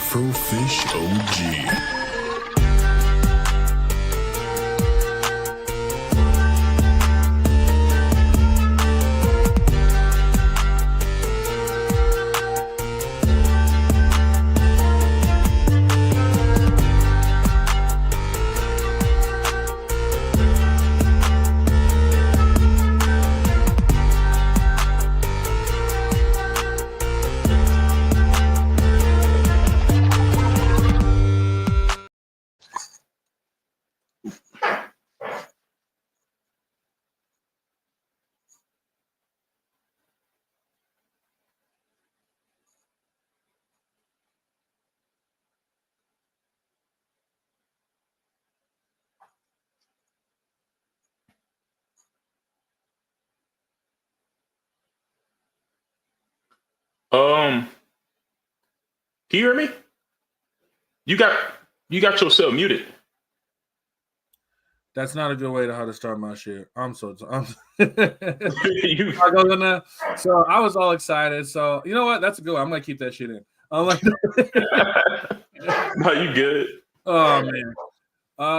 Afro Fish OG. Can you hear me? You got you got yourself muted. That's not a good way to how to start my shit. I'm so You- I go in there. So I was all excited. So you know what? That's a good one. I'm gonna keep that shit in. I'm like, no, you good. oh man.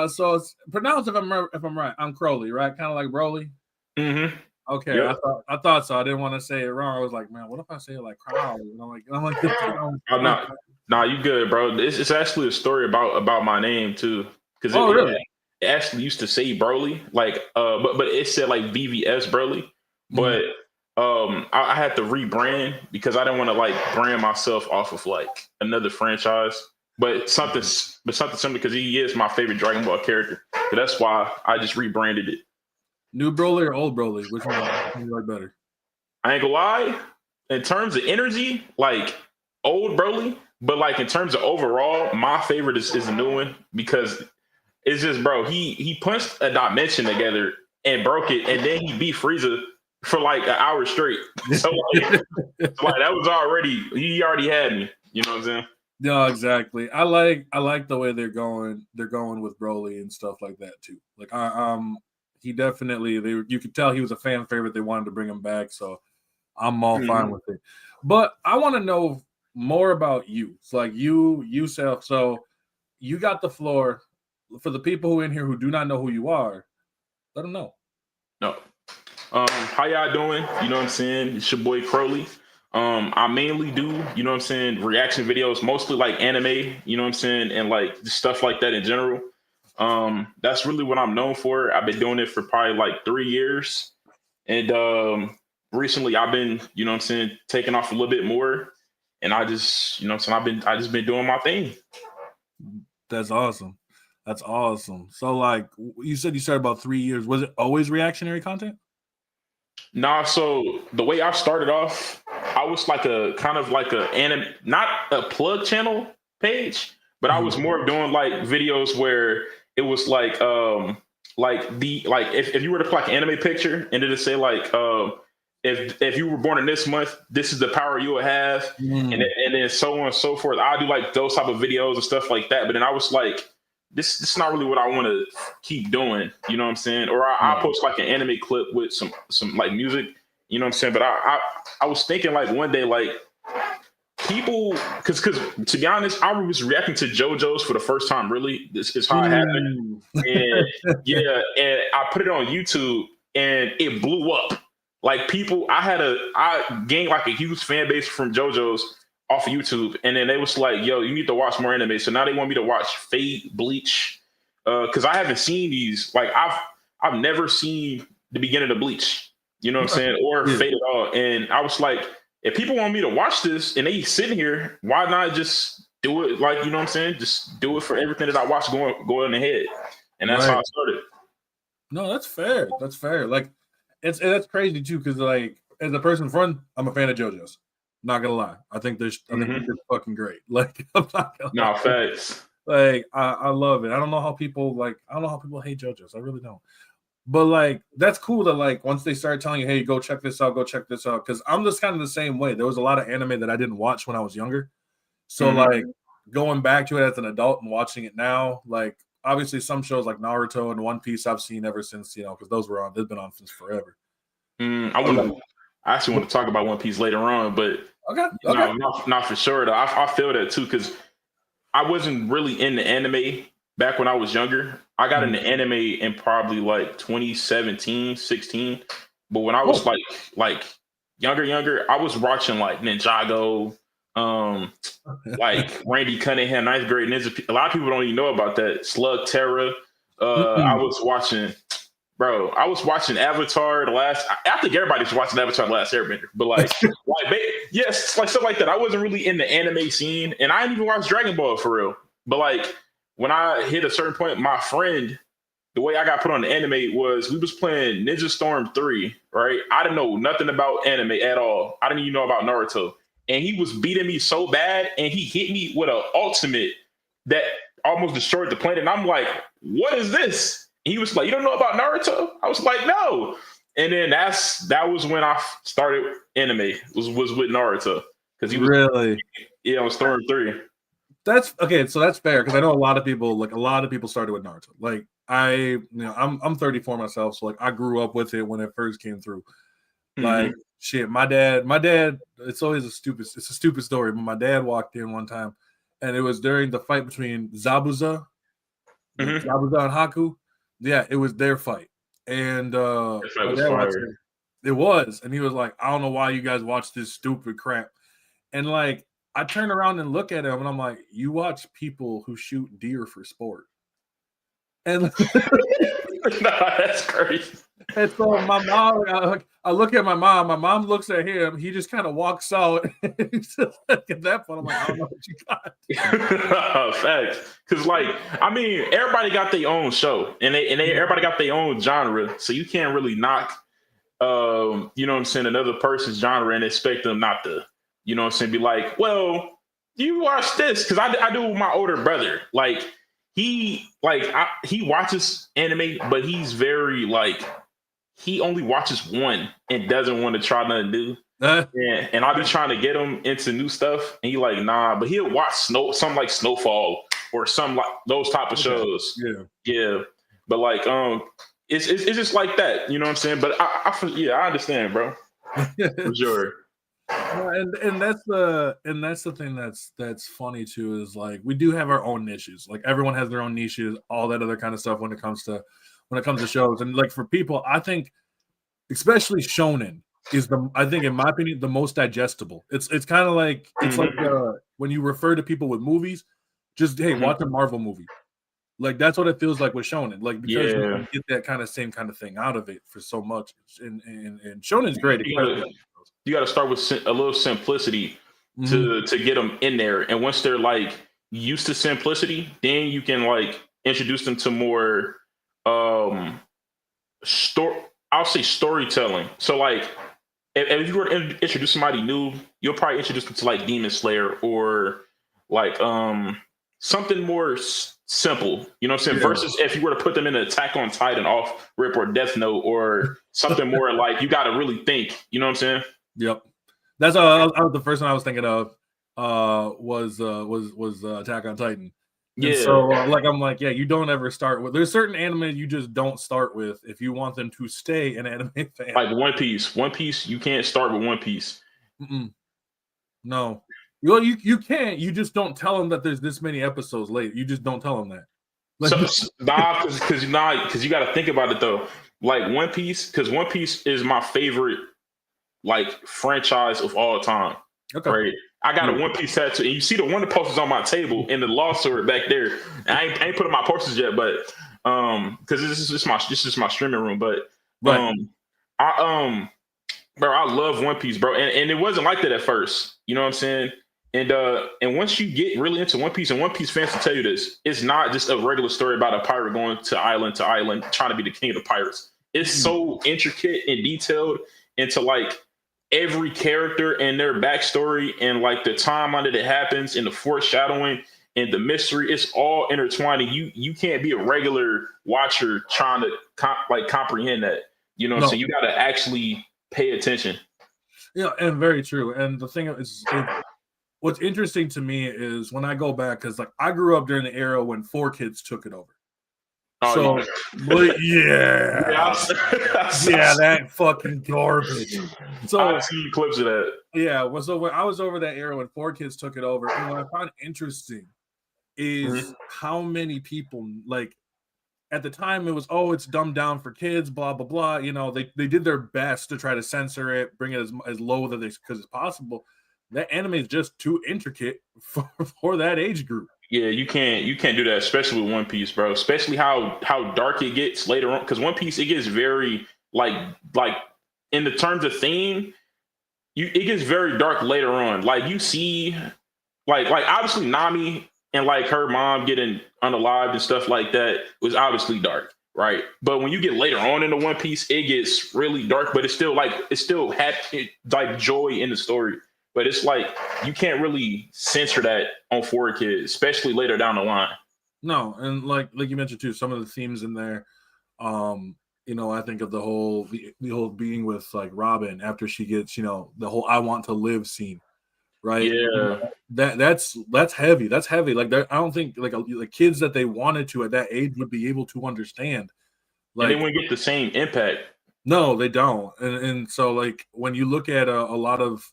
So it's pronounced if I'm right. I'm Kroly, right? Kind of like Broly. Mm-hmm. Okay, Yep. I thought so. I didn't want to say it wrong. I was like, man, what if I say it like Crowley? And I'm like, I'm not. Nah, you good, bro. It's actually a story about my name too, because Oh, really? it actually used to say Broly, like but it said like BVS Broly, but I had to rebrand because I didn't want to like brand myself off of like another franchise, but something similar because he is my favorite Dragon Ball character, so that's why I just rebranded it. New Broly or old Broly? Which one do you like better? I ain't gonna lie, in terms of energy, like old Broly, but like in terms of overall, my favorite is the new one because it's just bro, he punched a dimension together and broke it, and then he beat Frieza for like an hour straight. So like that was he already had me. You know what I'm saying? No, exactly. I like the way they're going. They're going with Broly and stuff like that too. Like he definitely you could tell he was a fan favorite. They wanted to bring him back, so I'm all fine with it. But I want to know more about you. It's like you self. So you got the floor for the people who in here who do not know who you are. Let them know. No. How y'all doing? You know what I'm saying? It's your boy Kroly. I mainly do, you know what I'm saying, reaction videos, mostly like anime, you know what I'm saying, and like stuff like that in general. That's really what I'm known for. I've been doing it for probably like 3 years. And recently I've been, you know what I'm saying, taking off a little bit more. And I just, you know what I'm saying, I just been doing my thing. That's awesome. That's awesome. So like you said you started about 3 years. Was it always reactionary content? Nah, so the way I started off, I was like a kind of like a anime, not a plug channel page, but I was more of doing like videos where it was like if you were to play like an anime picture and then it say like if you were born in this month, this is the power you will have, and then so on and so forth. I do like those type of videos and stuff like that. But then I was like, this is not really what I want to keep doing. You know what I'm saying? Or I post like an anime clip with some like music. You know what I'm saying? But I was thinking like one day like people because to be honest, I was reacting to JoJo's for the first time. Really, this is how it happened. And yeah, and I put it on YouTube and it blew up. Like people, I gained like a huge fan base from JoJo's off of YouTube, and then they was like, "Yo, you need to watch more anime." So now they want me to watch Fate, Bleach, because I haven't seen these. Like I've never seen the beginning of Bleach. You know what I'm saying? Or Fate at all. And I was like, if people want me to watch this and they sitting here, why not just do it? Like, you know what I'm saying? Just do it for everything that I watch going ahead. And that's how I started. No, that's fair. That's fair. Like, that's crazy too, because like as a person from, I'm a fan of JoJo's. Not gonna lie, I think they're fucking great. Like, I'm not gonna lie. Facts. Like, I love it. I don't know how people hate JoJo's. I really don't. But like, that's cool that like once they start telling you, hey, go check this out, because I'm just kind of the same way. There was a lot of anime that I didn't watch when I was younger. So like going back to it as an adult and watching it now, like obviously some shows like Naruto and One Piece I've seen ever since, because they've been on since forever. I actually want to talk about One Piece later on, but okay. not for sure though. I feel that too, because I wasn't really into anime back when I was younger. I got into anime in probably like 2017, 16. But when I was like younger, I was watching like Ninjago, like Randy Cunningham, ninth grade ninja. A lot of people don't even know about that. Slug Terra. I was watching, bro. I was watching Avatar the last. I think everybody's watching Avatar the Last Airbender, but yes, like stuff like that. I wasn't really in the anime scene, and I didn't even watch Dragon Ball for real. But like when I hit a certain point, my friend, the way I got put on the anime was we was playing Ninja Storm 3, right? I didn't know nothing about anime at all. I didn't even know about Naruto. And he was beating me so bad, and he hit me with an ultimate that almost destroyed the planet. And I'm like, what is this? And he was like, you don't know about Naruto? I was like, no. And then that was when I started anime, was with Naruto. Because he was really, yeah, on Storm 3. That's okay, so that's fair because I know a lot of people started with Naruto. Like I'm 34 myself, so like I grew up with it when it first came through. Like shit, my dad, it's always a stupid story, but my dad walked in one time and it was during the fight between Zabuza and Haku. Yeah, it was their fight. And my dad watched it was, and he was like, I don't know why you guys watch this stupid crap. And like I turn around and look at him and I'm like, you watch people who shoot deer for sport. And no, that's crazy. And so my mom, I look at my mom looks at him, he just kind of walks out. He's just like, at that point, I'm like, I don't know what you got. Facts. Because like, I mean, everybody got their own show and everybody got their own genre. So you can't really knock you know what I'm saying, another person's genre and expect them not to, you know what I'm saying, be like, well, you watch this. Because I do with my older brother. Like, he watches anime, but he's very like, he only watches one and doesn't want to try nothing new. And I'll be trying to get him into new stuff, and he like, nah, but he'll watch something like Snowfall or some like those type of shows. Yeah. But like, it's just like that, you know what I'm saying? But I understand, bro, for sure. And that's the thing that's funny too, is like we do have our own niches. Like everyone has their own niches, all that other kind of stuff when it comes to shows. And like for people, I think especially shonen is I think in my opinion the most digestible. It's kind of like like when you refer to people with movies, just hey, watch a Marvel movie. Like that's what it feels like with shonen. Like because you can get that same kind of thing out of it for so much. And shonen's great. You got to start with a little simplicity to get them in there, and once they're like used to simplicity, then you can like introduce them to more I'll say storytelling. So like if you were to introduce somebody new, you'll probably introduce them to like Demon Slayer or like something more simple, you know what I'm saying? Versus if you were to put them in an Attack on Titan off rip or Death Note or something more like you got to really think, you know what I'm saying? Yep, that's the first one I was thinking of was Attack on Titan. And so like I'm like, yeah, you don't ever start with. There's certain anime you just don't start with if you want them to stay an anime fan. Like One Piece, you can't start with One Piece. No, well, you can't. You just don't tell them that there's this many episodes late. You just don't tell them that. Like, because you got to think about it though. Like One Piece, because One Piece is my favorite like franchise of all time. Okay. Right. I got a One Piece tattoo, and you see the Wonder posters on my table in the Lost Sword back there. I ain't put up my posters yet, but because this is just my streaming room. But I love One Piece, bro, and it wasn't like that at first. You know what I'm saying? And once you get really into One Piece, and One Piece fans will tell you this, it's not just a regular story about a pirate going to island trying to be the king of the pirates. It's so intricate and detailed into like every character and their backstory and like the timeline that it happens and the foreshadowing and the mystery. It's all intertwined. And you can't be a regular watcher trying to comprehend that. You know what I'm saying? You got to actually pay attention. Yeah, and very true. And the thing is, what's interesting to me is when I go back, because like I grew up during the era when 4Kids took it over. Oh, so, yeah, that fucking garbage. So I've seen clips of that. Yeah, well, so when I was over that era when 4Kids took it over, and what I found interesting is how many people, like, at the time it was, oh, it's dumbed down for kids, blah blah blah. You know, they did their best to try to censor it, bring it as low that they because it's possible. That anime is just too intricate for that age group. Yeah, you can't do that, especially with One Piece, bro. Especially how dark it gets later on, because One Piece, it gets very like in the terms of theme, it gets very dark later on. Like you see, like obviously Nami and like her mom getting unalived and stuff like that was obviously dark, right? But when you get later on into One Piece, it gets really dark, but it's still happy, like joy in the story. But it's like you can't really censor that on 4Kids, especially later down the line. No, and like you mentioned too, some of the themes in there. You know, I think of the whole being with like Robin after she gets, you know, the whole "I want to live" scene, right? Yeah, That's heavy. That's heavy. Like I don't think like the kids that they wanted to at that age would be able to understand. and they Like, wouldn't get the same impact. no, they don't. And so like when you look at a lot of,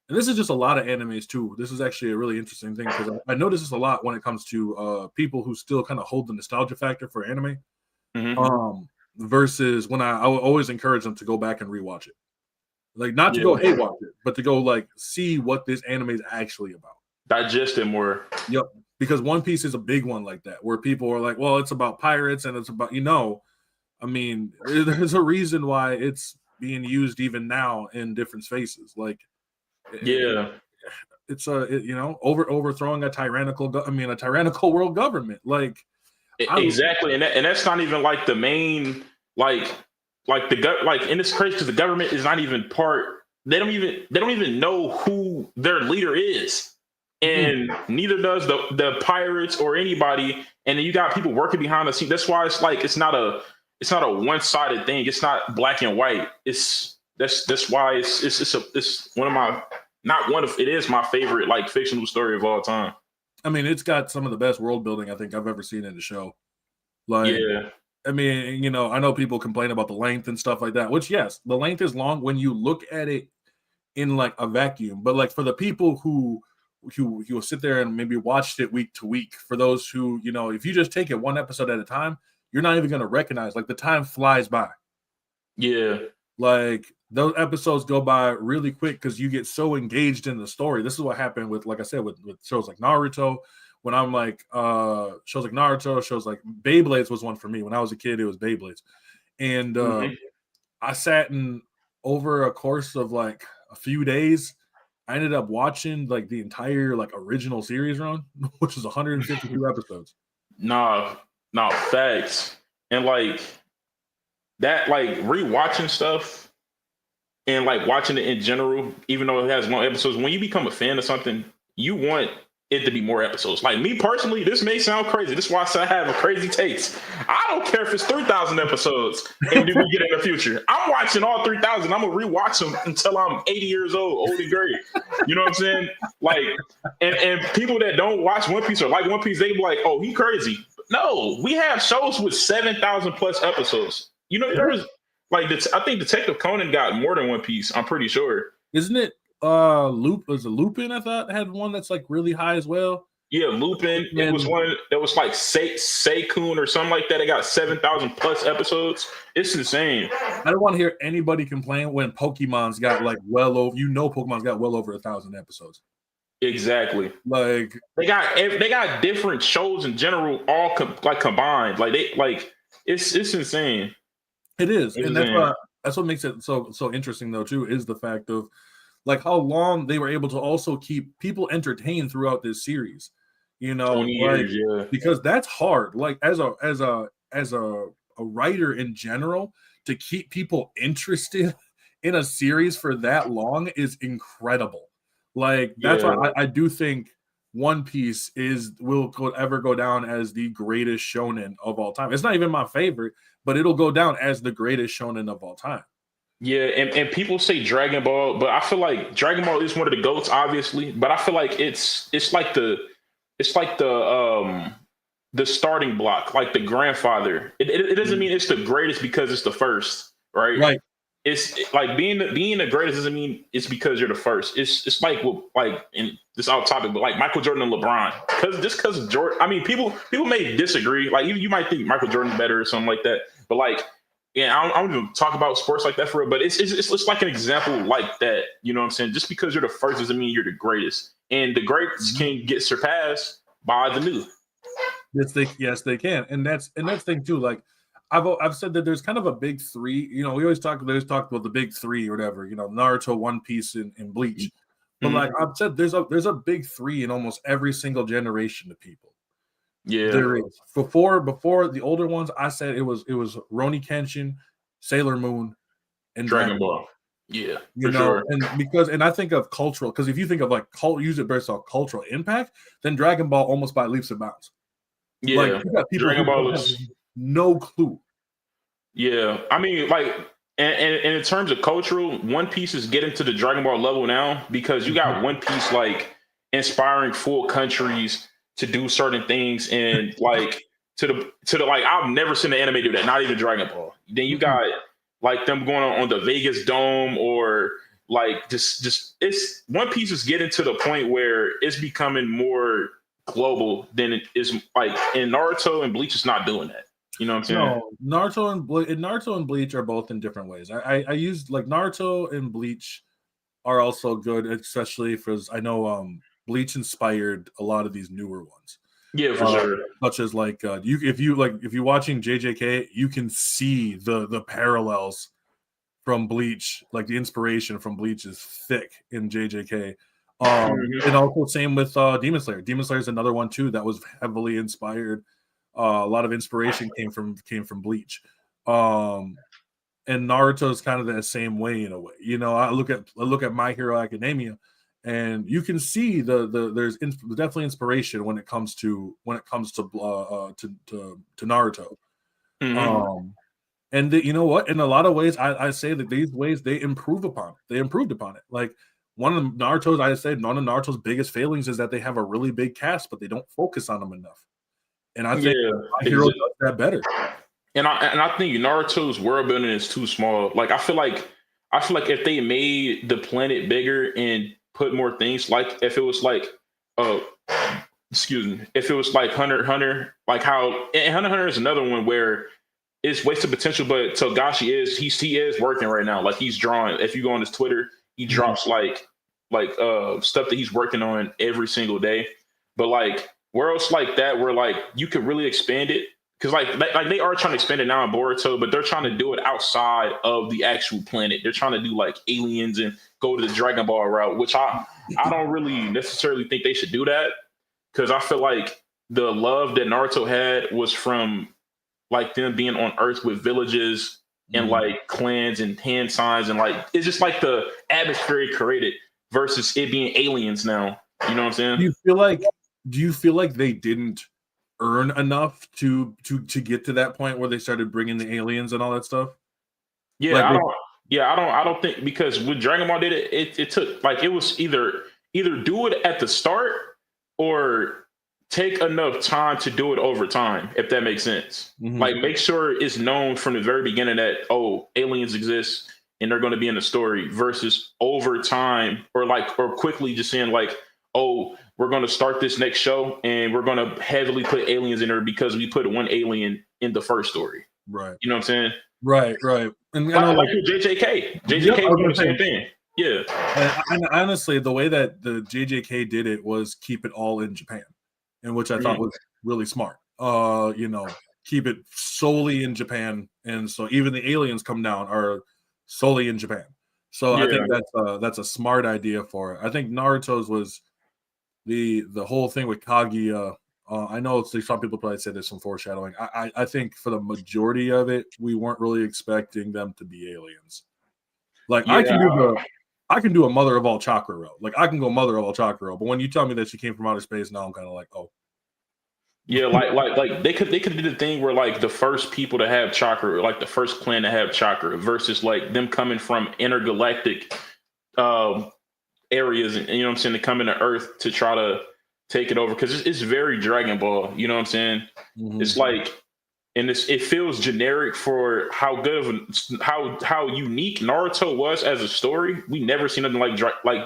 and this is just a lot of animes too. This is actually a really interesting thing because I notice this a lot when it comes to people who still kind of hold the nostalgia factor for anime. Versus when I would always encourage them to go back and rewatch it. Like not to go hey watch it, but to go like see what this anime is actually about. Digest it more. Yep. Because One Piece is a big one like that, where people are like, well, it's about pirates and it's about, you know, I mean, there's a reason why it's being used even now in different spaces. Like, yeah, it's you know, overthrowing a tyrannical world government. Like, exactly, and that's not even like the main like and it's crazy because the government is not even part. They don't even know who their leader is, and neither does the pirates or anybody. And then you got people working behind the scenes. That's why it's like it's not a one-sided thing. It's not black and white. That's why it's one of my it is my favorite like fictional story of all time. I mean, it's got some of the best world building I think I've ever seen in a show. Like, yeah. I mean, you know, I know people complain about the length and stuff like that, which yes, the length is long when you look at it in like a vacuum. But like for the people who will sit there and maybe watched it week to week, for those who, you know, if you just take it one episode at a time, you're not even going to recognize, like the time flies by. Yeah. Like those episodes go by really quick because you get so engaged in the story. This is what happened with, like I said, with shows like Naruto. When I'm like shows like Naruto, shows like Beyblades was one for me. When I was a kid, it was Beyblades. And I sat in over a course of like a few days, I ended up watching like the entire like original series run, which is 152 episodes. Nah, facts. And like that, like rewatching stuff and like watching it in general, even though it has long episodes, when you become a fan of something, you want it to be more episodes. Like me personally, this may sound crazy. This is why I say I have a crazy taste. I don't care if it's 3,000 episodes and do we get in the future. I'm watching all 3,000. I'm gonna rewatch them until I'm 80 years old and great. You know what I'm saying? Like, and people that don't watch One Piece or like One Piece, they be like, "Oh, he crazy." No, we have shows with 7,000 plus episodes. You know, there's like I think Detective Conan got more than One Piece. I'm pretty sure. Isn't it? Lupin, I thought, had one that's like really high as well. Yeah, Lupin. It was one that was like Seikun or something like that. It got 7,000 plus episodes. It's insane. I don't want to hear anybody complain when Pokemon's got like Pokemon's got well over 1,000 episodes. Exactly. Like they got different shows in general, all combined. Like it's insane. It is, and that's what makes it so interesting though too, is the fact of like how long they were able to also keep people entertained throughout this series. You know, 20 years, yeah. Because that's hard. Like as a writer in general, to keep people interested in a series for that long is incredible. Like that's why I do think One Piece will ever go down as the greatest shonen of all time. It's not even my favorite, but it'll go down as the greatest shonen of all time. Yeah, and people say Dragon Ball, but I feel like Dragon Ball is one of the GOATs, obviously. But I feel like it's like the starting block, like the grandfather. It doesn't mean it's the greatest because it's the first, right? Right. like being the greatest doesn't mean it's because you're the first. It's like, well, like, and this off topic, but like Michael Jordan and LeBron, because Jordan. I mean, people may disagree. Like you might think Michael Jordan's better or something like that, but like, yeah, I don't even talk about sports like that for real. But it's like an example like that. You know what I'm saying? Just because you're the first doesn't mean you're the greatest, and the greats can get surpassed by the new. Yes, they can, and that's the thing too. Like I've said that there's kind of a big three. You know, we always talk about the big three or whatever. You know, Naruto, One Piece, and Bleach. But like I've said, there's a big three in almost every single generation of people. Yeah, there is. Before the older ones, I said it was Roni Kenshin, Sailor Moon, and Dragon Ball. Yeah, you know, sure. and I think of cultural, because if you think of like use it based on cultural impact, then Dragon Ball almost by leaps and bounds. Yeah, like you got people Dragon who Ball have is. no clue. Yeah, I mean, like, and in terms of cultural, One Piece is getting to the Dragon Ball level now because you got One Piece like inspiring full countries to do certain things, and like to the like I've never seen an anime do that, not even Dragon Ball. Then you got like them going on the Vegas Dome, or like just it's One Piece is getting to the point where it's becoming more global than it is, like, in Naruto and Bleach is not doing that. You know what I'm saying? No, Naruto and Bleach are both in different ways. I use like Naruto and Bleach are also good, especially for, I know Bleach inspired a lot of these newer ones. Yeah, for sure. Such as like if you're watching JJK, you can see the parallels from Bleach, like the inspiration from Bleach is thick in JJK. And also same with Demon Slayer. Demon Slayer is another one too that was heavily inspired. A lot of inspiration came from Bleach. And Naruto is kind of that same way in a way. You know, I look at My Hero Academia, and you can see there's definitely inspiration when it comes to Naruto. And you know what? In a lot of ways, I say that these ways they improved upon it. Like one of Naruto's biggest failings is that they have a really big cast, but they don't focus on them enough. And I think My Hero does that better. And I think Naruto's world building is too small. Like I feel like if they made the planet bigger and put more things, like if it was like if it was like Hunter x Hunter, like how, and Hunter x Hunter is another one where it's wasted potential, but Togashi he is working right now. Like he's drawing. If you go on his Twitter, he drops like stuff that he's working on every single day. But like worlds like that where like you could really expand it, because like they are trying to expand it now in Boruto, but they're trying to do it outside of the actual planet. They're trying to do like aliens and go to the Dragon Ball route, which I don't really necessarily think they should do that, because I feel like the love that Naruto had was from like them being on Earth with villages and like clans and hand signs, and like it's just like the atmosphere it created versus it being aliens now. You know what I'm saying? Do you feel like they didn't earn enough to get to that point where they started bringing the aliens and all that stuff? Yeah, I don't think, because when Dragon Ball did it, it took like, it was either do it at the start or take enough time to do it over time, if that makes sense. Like make sure it's known from the very beginning that, oh, aliens exist and they're going to be in the story, versus over time or quickly just saying like, oh, we're going to start this next show and we're going to heavily put aliens in there because we put one alien in the first story. Right. You know what I'm saying? Right. And like JJK doing the same thing. Yeah. And honestly, the way that the JJK did it was keep it all in Japan, and which I thought was really smart. You know, keep it solely in Japan, and so even the aliens come down are solely in Japan. So I think that's a smart idea for it. I think Naruto's was the whole thing with Kaguya. I know some people probably say there's some foreshadowing. I think for the majority of it, we weren't really expecting them to be aliens. Like I can do a Mother of all Chakra row. Like I can go Mother of all Chakra row, but when you tell me that she came from outer space, now I'm kind of like, oh. Yeah, like they could do the thing where like the first people to have chakra, like the first clan to have chakra, versus like them coming from intergalactic areas, and you know what I'm saying, to come into Earth to try to take it over, because it's very Dragon Ball. You know what I'm saying? It's like and it feels generic for how good of how unique Naruto was as a story. We never seen nothing like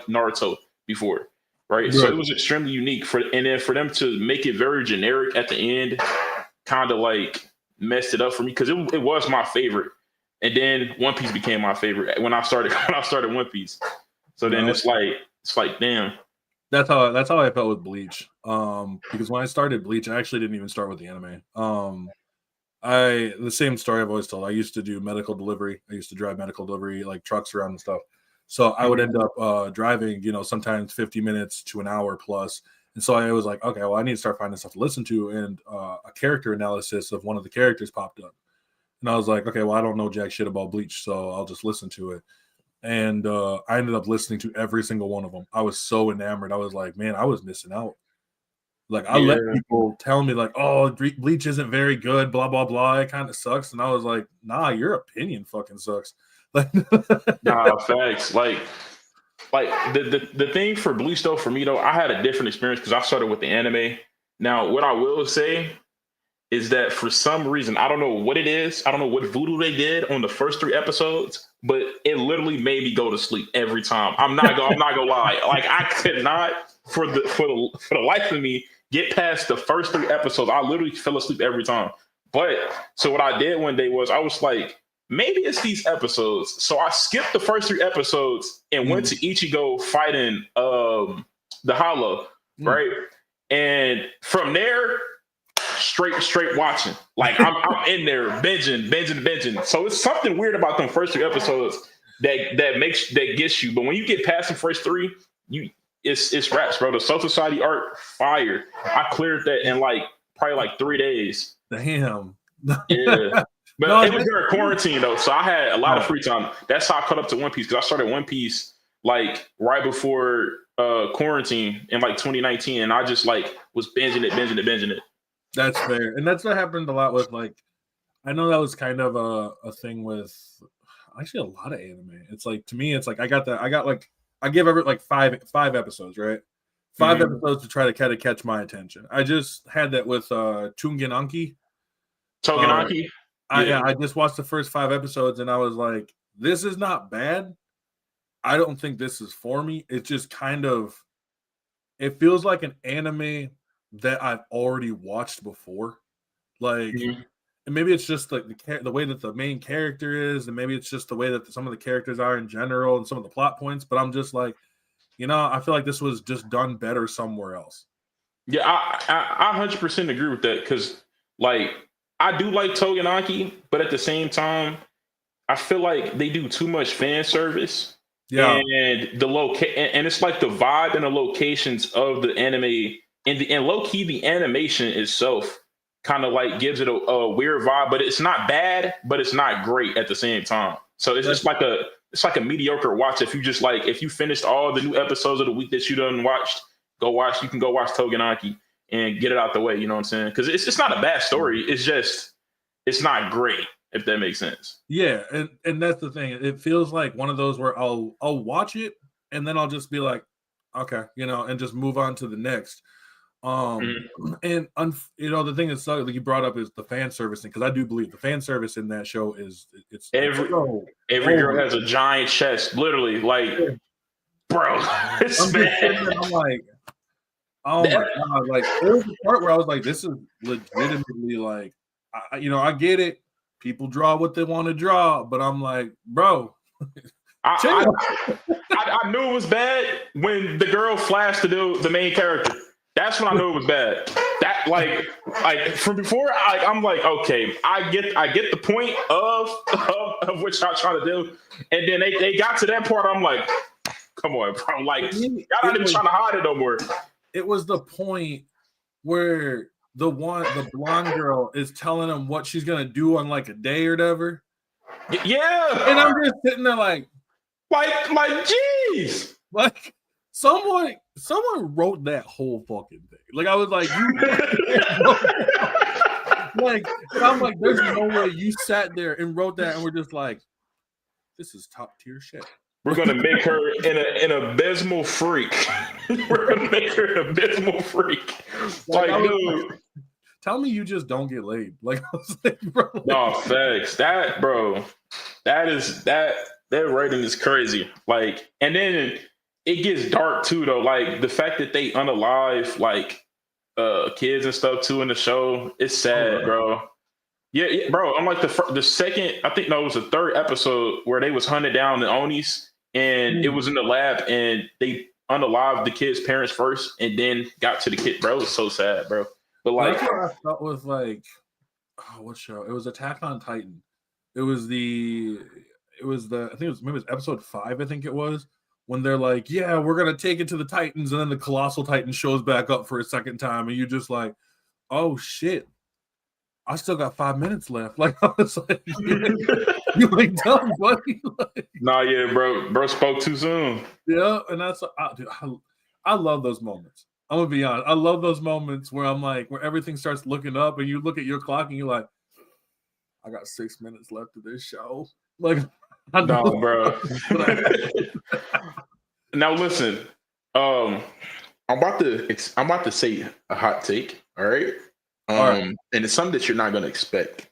Naruto before, right? So it was extremely unique and then for them to make it very generic at the end, kind of like messed it up for me because it was my favorite, and then One Piece became my favorite when I started One Piece. So then it's like damn. That's how I felt with Bleach. Because when I started Bleach, I actually didn't even start with the anime. The same story I've always told. I used to do medical delivery. I used to drive medical delivery, like trucks around and stuff. So I would end up driving, sometimes 50 minutes to an hour plus. And so I was like, okay, well, I need to start finding stuff to listen to. And a character analysis of one of the characters popped up. And I was like, okay, well, I don't know jack shit about Bleach, so I'll just listen to it. And I ended up listening to every single one of them. I was so enamored. I was like, man, I was missing out. Like, I let people tell me, like, oh, Bleach isn't very good, blah, blah, blah. It kind of sucks. And I was like, nah, your opinion fucking sucks. Like, nah, facts. Like the thing for Bleach, though, for me, though, I had a different experience because I started with the anime. Now, what I will say is that for some reason, I don't know what it is. I don't know what voodoo they did on the first 3 episodes, but it literally made me go to sleep every time. I'm not gonna lie. Like, I could not, for the life of me, get past the first 3 episodes. I literally fell asleep every time. But so what I did one day was I was like, maybe it's these episodes. So I skipped the first 3 episodes and went to Ichigo fighting the Hollow, right? And from there, straight watching. Like I'm in there binging. So it's something weird about them first 3 episodes that gets you. But when you get past the first 3, it's raps, bro. The Soul Society art, fire. I cleared that in probably 3 days. Damn. Yeah. But it was during quarantine though, so I had a lot of free time. That's how I caught up to One Piece because I started One Piece right before quarantine in 2019, and I just was binging it. That's fair, and that's what happened a lot with I know that was kind of a thing with actually a lot of anime. It's to me, it's I give every five episodes, right? 5 episodes to try to kind of catch my attention. I just had that with Togenomaki. I just watched the first 5 episodes and I was like, this is not bad. I don't think this is for me. It's just kind of, it feels like an anime that I've already watched before. And maybe it's just the way that the main character is, and maybe it's just the way that some of the characters are in general and some of the plot points. But I'm just I feel like this was just done better somewhere else. Yeah, I 100% agree with that because I do like Togenaki, but at the same time, I feel like they do too much fan service. Yeah, and and it's like the vibe and the locations of the anime and low key the animation itself kind of gives it a weird vibe, but it's not bad, but it's not great at the same time. So it's just a mediocre watch. If you if you finished all the new episodes of the week that you done watched, you can go watch Togenaki and get it out the way. You know what I'm saying? Because it's not a bad story. It's just it's not great, if that makes sense. Yeah, and that's the thing. It feels like one of those where I'll watch it and then I'll just be like, okay, and just move on to the next. And the thing that's you brought up is the fan service thing, because I do believe the fan service in that show it's every girl has a giant chest, literally, bro. I'm like, oh my god, there was a part where I was like, this is legitimately I get it. People draw what they want to draw, but I'm like, bro. I knew it was bad when the girl flashed the main character. That's when I knew it was bad. That from before, I'm like, okay, I get the point of what y'all trying to do, and then they got to that part. I'm like, come on, bro. Y'all not even trying to hide it no more. It was the point where the blonde girl is telling him what she's gonna do on a day or whatever. Yeah, and I'm just sitting there like, jeez, someone wrote that whole fucking thing. I was like, I'm like, there's no way you sat there and wrote that and we're just like, this is top tier shit. We're gonna make her an abysmal freak. We're gonna make her an abysmal freak. Dude. tell me you just don't get laid. Like, I was like, bro, like, No, facts. That rating is crazy. Like, and then it gets dark too, though. Like the fact that they unalive like kids and stuff too in the show. It's sad, bro. Yeah, bro. I'm like the second. I think no, it was the third episode where they was hunted down the Onis, and it was in the lab, and they unalived the kid's parents first, and then got to the kid. Bro, it was so sad, bro. But like, that's what I felt with like, what show? It was Attack on Titan. It was the I think it was maybe it was episode 5. I think it was when they're like, yeah, we're gonna take it to the Titans, and then the Colossal Titan shows back up for a second time, and you just like, oh shit. I still got 5 minutes left. Like, I was like, you ain't done, buddy. Like, nah, yeah, bro. Bro spoke too soon. Yeah, and that's dude, I love those moments. I'm gonna be honest. I love those moments where I'm like, where everything starts looking up, and you look at your clock, and you're like, I got 6 minutes left of this show. Like, no, bro. Now listen, I'm about to say a hot take. All right. And it's something that you're not going to expect.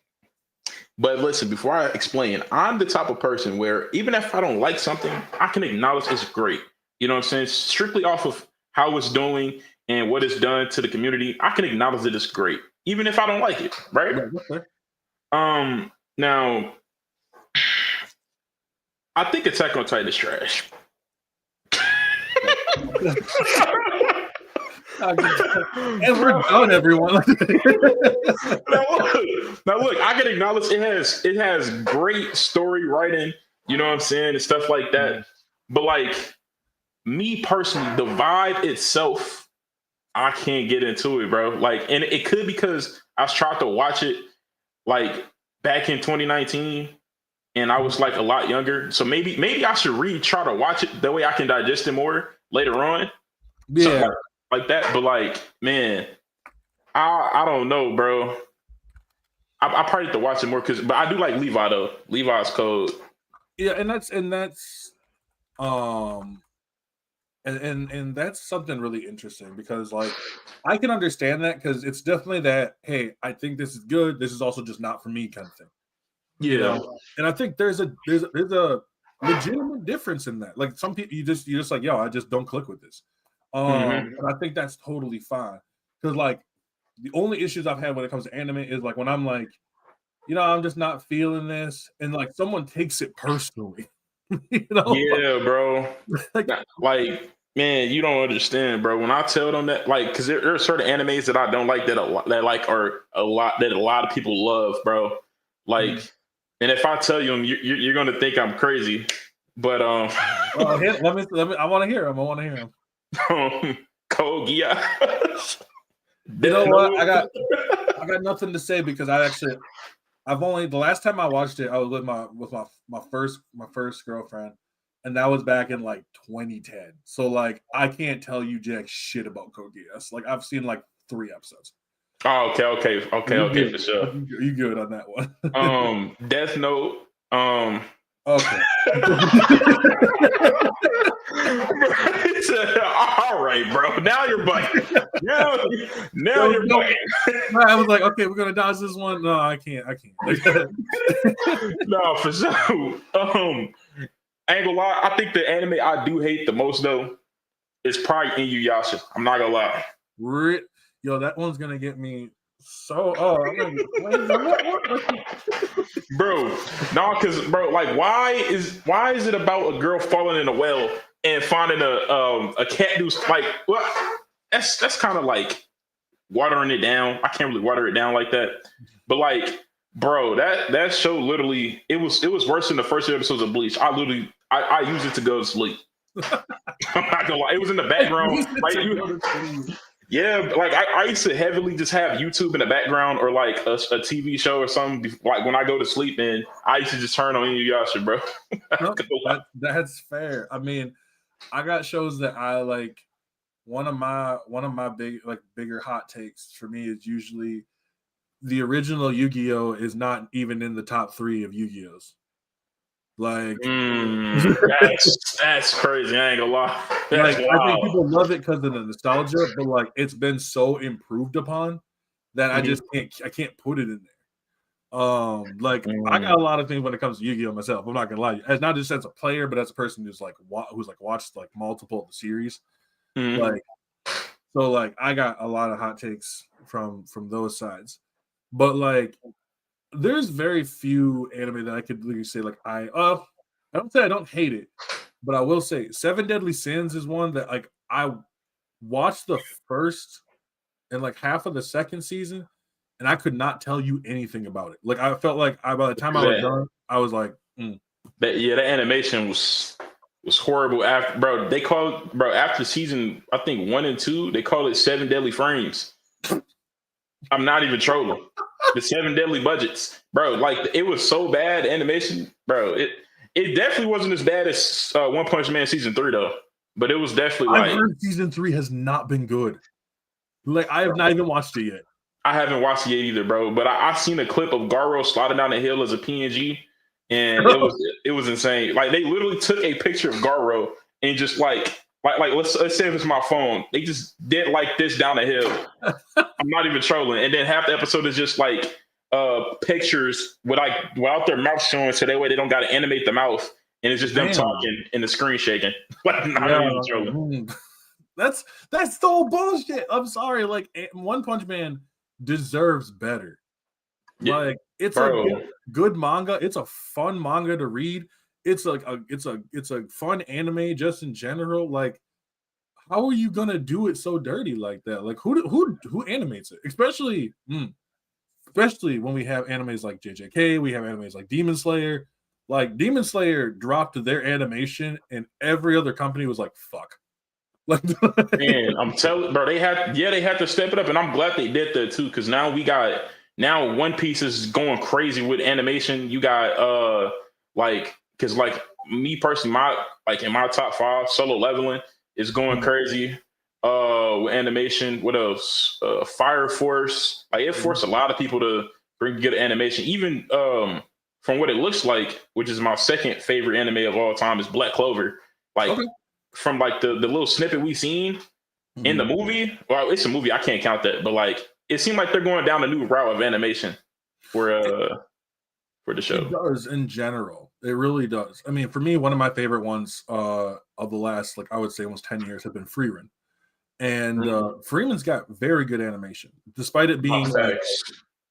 But listen, before I explain, I'm the type of person where even if I don't like something, I can acknowledge it's great. You know what I'm saying? Strictly off of how it's doing and what it's done to the community, I can acknowledge that it's great, even if I don't like it, right? Now, I think Attack on Titan is trash. And we're done, everyone. now look, I can acknowledge it has great story writing, you know what I'm saying, and stuff like that. But like me personally, the vibe itself, I can't get into it, bro. Like, and it could because I tried to watch it like back in 2019, and I was like a lot younger. So maybe I should try to watch it that way I can digest it more later on. Yeah. Like that, but like, man, I don't know, bro. I probably have to watch it more but I do like Levi though. Levi's cold. Yeah, and that's and that's something really interesting because like I can understand that because it's definitely that, hey, I think this is good. This is also just not for me kind of thing. Yeah. You know? And I think there's a legitimate difference in that. Like some people you just like, yo, I just don't click with this. And I think that's totally fine because like the only issues I've had when it comes to anime is like when I'm like, you know, I'm just not feeling this, and like someone takes it personally. You know? Yeah, bro. Like, man, you don't understand, bro. When I tell them that, like, because there are certain animes that I don't like that a lot of people love, bro. Like, and if I tell you them, you're gonna think I'm crazy. But let me. I want to hear him. Code Geass. You know what? I got nothing to say because I've only the last time I watched it, I was with my first girlfriend, and that was back in like 2010. So like I can't tell you jack shit about Code Geass. Like I've seen like 3 episodes. Oh, okay, for sure. You good on that one? Death Note. Okay. All right, bro. Now you're bugging. Now you're bugging. I was like, okay, we're gonna dodge this one. No, I can't. No, for sure. I ain't gonna lie. I think the anime I do hate the most though is probably Inuyasha. I'm not gonna lie. Yo, that one's gonna get me so. Bro, no, because bro, like, why is it about a girl falling in a well and finding a cat who's like, what? That's kind of like watering it down. I can't really water it down like that, but like, bro, that show literally it was worse than the first 2 episodes of Bleach. I used it to go to sleep. I'm not gonna lie, it was in the background. Yeah, like I used to heavily just have YouTube in the background or like a TV show or something. Like when I go to sleep, and I used to just turn on Inuyasha, bro. No, that's fair. I mean, I got shows that I like. One of my bigger hot takes for me is usually the original Yu-Gi-Oh is not even in the top 3 of Yu-Gi-Ohs. Like that's crazy. I ain't gonna lie. I think people love it because of the nostalgia, but like it's been so improved upon that I just can't put it in there. Like I got a lot of things when it comes to Yu-Gi-Oh myself. I'm not gonna lie, as not just as a player, but as a person who's like watched like multiple of the series. Like so, like I got a lot of hot takes from those sides, but like there's very few anime that I could literally say like I don't say I don't hate it, but I will say Seven Deadly Sins is one that like I watched the first and like half of the second season, and I could not tell you anything about it. Like I felt like by the time I was done, I was like, the animation was horrible. After they called after season I think 1 and 2, they call it 7 Deadly Frames. I'm not even trolling. The 7 Deadly Budgets, bro. Like it was so bad. The animation, bro. It definitely wasn't as bad as One Punch Man season 3 though. But it was definitely I've heard season 3 has not been good. Like I have not even watched it yet. I haven't watched it yet either, bro. But I seen a clip of Garo sliding down the hill as a PNG, and it was insane. Like they literally took a picture of Garo and just like let's say if it's my phone, they just did like this down the hill. I'm not even trolling. And then half the episode is just like pictures without their mouth showing, so that way they don't got to animate the mouth, and it's just them talking and the screen shaking. Like not even trolling. That's so bullshit. I'm sorry. Like One Punch Man deserves better. Yeah, like it's a good manga. It's a fun manga to read. It's like it's a fun anime just in general. Like, how are you gonna do it so dirty like that? Like who animates it? Especially when we have animes like JJK, we have animes like Demon Slayer. Like Demon Slayer dropped their animation, and every other company was like, "Fuck." Like, man, I'm telling, bro, they had to step it up, and I'm glad they did that too, because now One Piece is going crazy with animation. You got because me personally, in my top 5, Solo Leveling is going crazy with animation. What else? Fire Force, like it forced a lot of people to bring good animation. Even from what it looks like, which is my second favorite anime of all time, is Black Clover. Like. Okay. From like the little snippet we seen in the movie, well, it's a movie, I can't count that, but like it seemed like they're going down a new route of animation for the show. It does in general. It really does. I mean, for me, one of my favorite ones of the last, like I would say almost 10 years have been Freerun. And Freeman's got very good animation, despite it being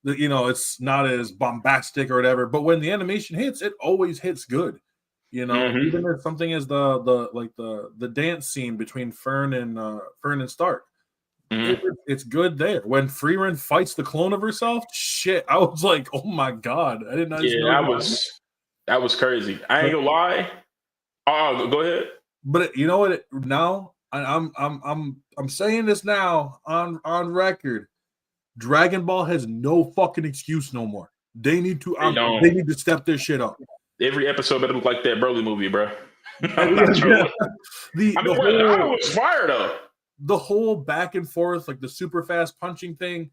it's not as bombastic or whatever, but when the animation hits, it always hits good. Even if something is the dance scene between Fern and Stark, it's good there. When Freerun fights the clone of herself, shit, I was like, oh my god, I didn't know. Yeah, that was crazy. I ain't gonna lie. Oh, go ahead. But you know what? Now I'm saying this now on record. Dragon Ball has no fucking excuse no more. They need to they need to step their shit up. Every episode better look like that Broly movie, bro. I was fired up. The whole back and forth, like the super fast punching thing,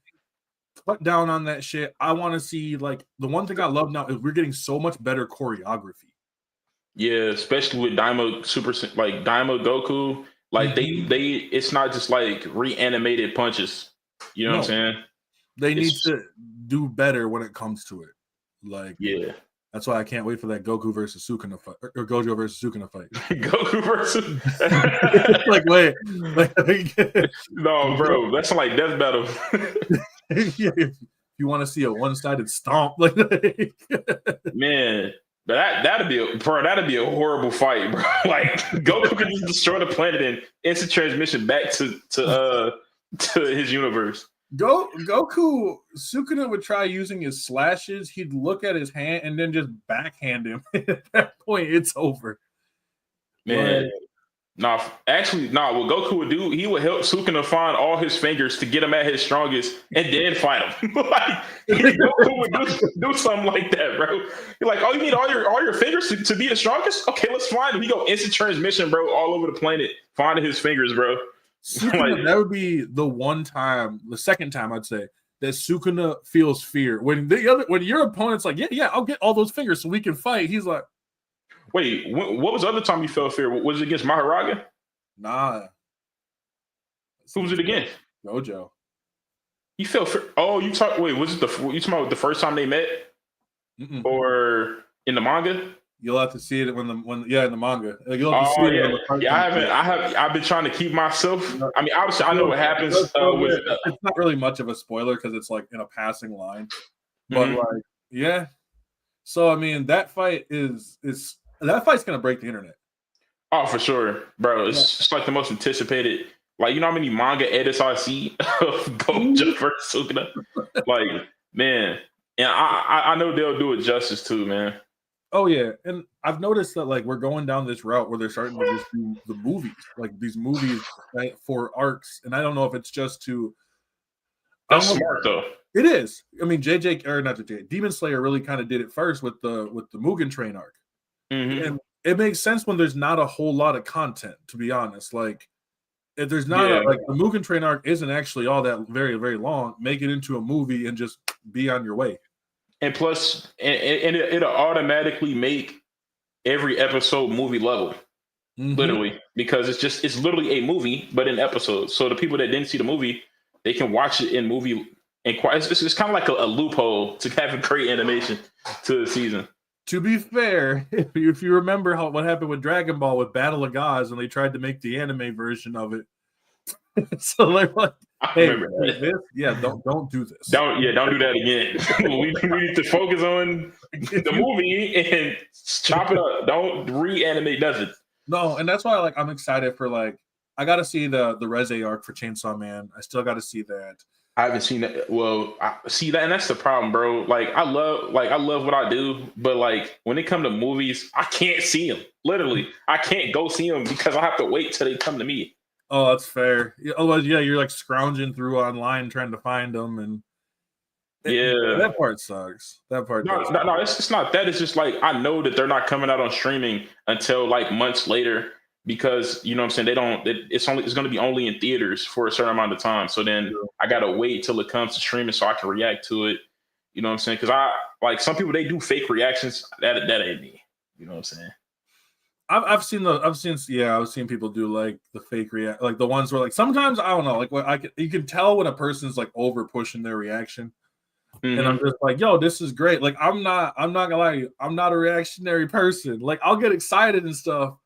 cut down on that shit. I want to see, like, the one thing I love now is we're getting so much better choreography. Yeah, especially with Daima Goku. Like they it's not just like reanimated punches. You know what I'm saying? They need to do better when it comes to it. Like, yeah. That's why I can't wait for that Goku versus Sukuna fight, or Gojo versus Sukuna fight. Goku versus no, bro, that's like death battle. Yeah, if you want to see a one-sided stomp, like man, that'd be a horrible fight, bro. Like Goku could just destroy the planet and instant transmission back to his universe. Goku, Sukuna would try using his slashes. He'd look at his hand and then just backhand him. At that point, it's over. Man, what Goku would do, he would help Sukuna find all his fingers to get him at his strongest and then fight him. Like, Goku would do something like that, bro. You're like, oh, you need all your fingers to be the strongest? Okay, let's find him. He go instant transmission, bro, all over the planet, finding his fingers, bro. Sukuna, that would be the second time I'd say that Sukuna feels fear when your opponent's like, yeah, I'll get all those fingers so we can fight. He's like, wait, what was the other time you felt fear? Was it against Maharaga? Nah. Who was it against? Gojo. He fell for. Oh, you talk. Wait, was it you talking about the first time they met, or in the manga? You'll have to see it when in the manga. You'll have to see Oh it yeah, when the cartoon. yeah. I've been trying to keep myself. No, I mean, obviously, I know what happens with. It's not really much of a spoiler because it's like in a passing line, but Mhm. like, yeah. So I mean, that fight is that fight's gonna break the internet. Oh, for sure, bro. It's just like the most anticipated. Like, you know how many manga edits I see of Gojo versus Sukuna? Like, man. And I know they'll do it justice too, man. Oh yeah, and I've noticed that like we're going down this route where they're starting to just do the movies, like these movies for arcs, and I don't know if it's just to. I That's don't know. smart though. It is. I mean, not JJ, Demon Slayer really kind of did it first with the Mugen Train arc, and it makes sense when there's not a whole lot of content. To be honest, like if there's not like the Mugen Train arc isn't actually all that very very long. Make it into a movie and just be on your way. And plus, it'll automatically make every episode movie level, literally, because it's literally a movie, but in episodes. So the people that didn't see the movie, they can watch it in movie. And it's kind of like a loophole to have a great animation to the season. To be fair, if you remember what happened with Dragon Ball with Battle of Gods, and they tried to make the anime version of it, so they're like, "Hey, don't do this. Don't do that again. we need to focus on the movie and chop it up. Don't reanimate nothing." No, and that's why like I'm excited for like I got to see the Reze arc for Chainsaw Man. I still got to see that. I haven't seen that. Well, I see that, and that's the problem, bro. Like I love what I do, but like when it comes to movies, I can't see them. Literally, I can't go see them because I have to wait till they come to me. Oh, that's fair. Otherwise, yeah, you're like scrounging through online trying to find them, and that part sucks. That part. No, it's not that. It's just like I know that they're not coming out on streaming until like months later because you know what I'm saying. They don't. It's going to be only in theaters for a certain amount of time. So then I gotta wait till it comes to streaming so I can react to it. You know what I'm saying? Because I like some people they do fake reactions. That ain't me. You know what I'm saying? I've seen people do like the fake react, like the ones where like sometimes I don't know, like you can tell when a person's like over pushing their reaction, and I'm just like, yo, this is great. Like I'm not gonna lie to you, I'm not a reactionary person. Like I'll get excited and stuff,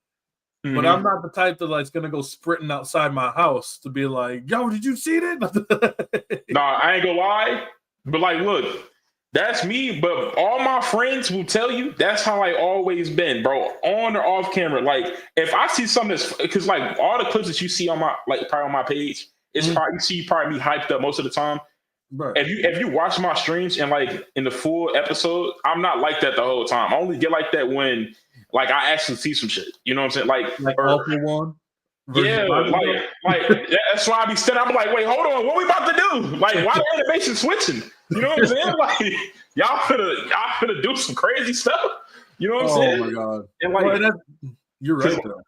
but I'm not the type that like's gonna go sprinting outside my house to be like, yo, did you see that? Nah, I ain't gonna lie, but like, look. That's me, but all my friends will tell you that's how I always been, bro. On or off camera, like if I see something that's because like all the clips that you see on my probably on my page, it's probably me hyped up most of the time. Right. If you watch my streams and like in the full episode, I'm not like that the whole time. I only get like that when like I actually see some shit. You know what I'm saying? Like Awful One. Yeah, like that's why I be sitting. I'm like, wait, hold on, what we about to do? Like, why the animation switching? You know what I'm saying? Like, y'all finna do some crazy stuff. You know what I'm saying? Oh my god! And like, you're right though.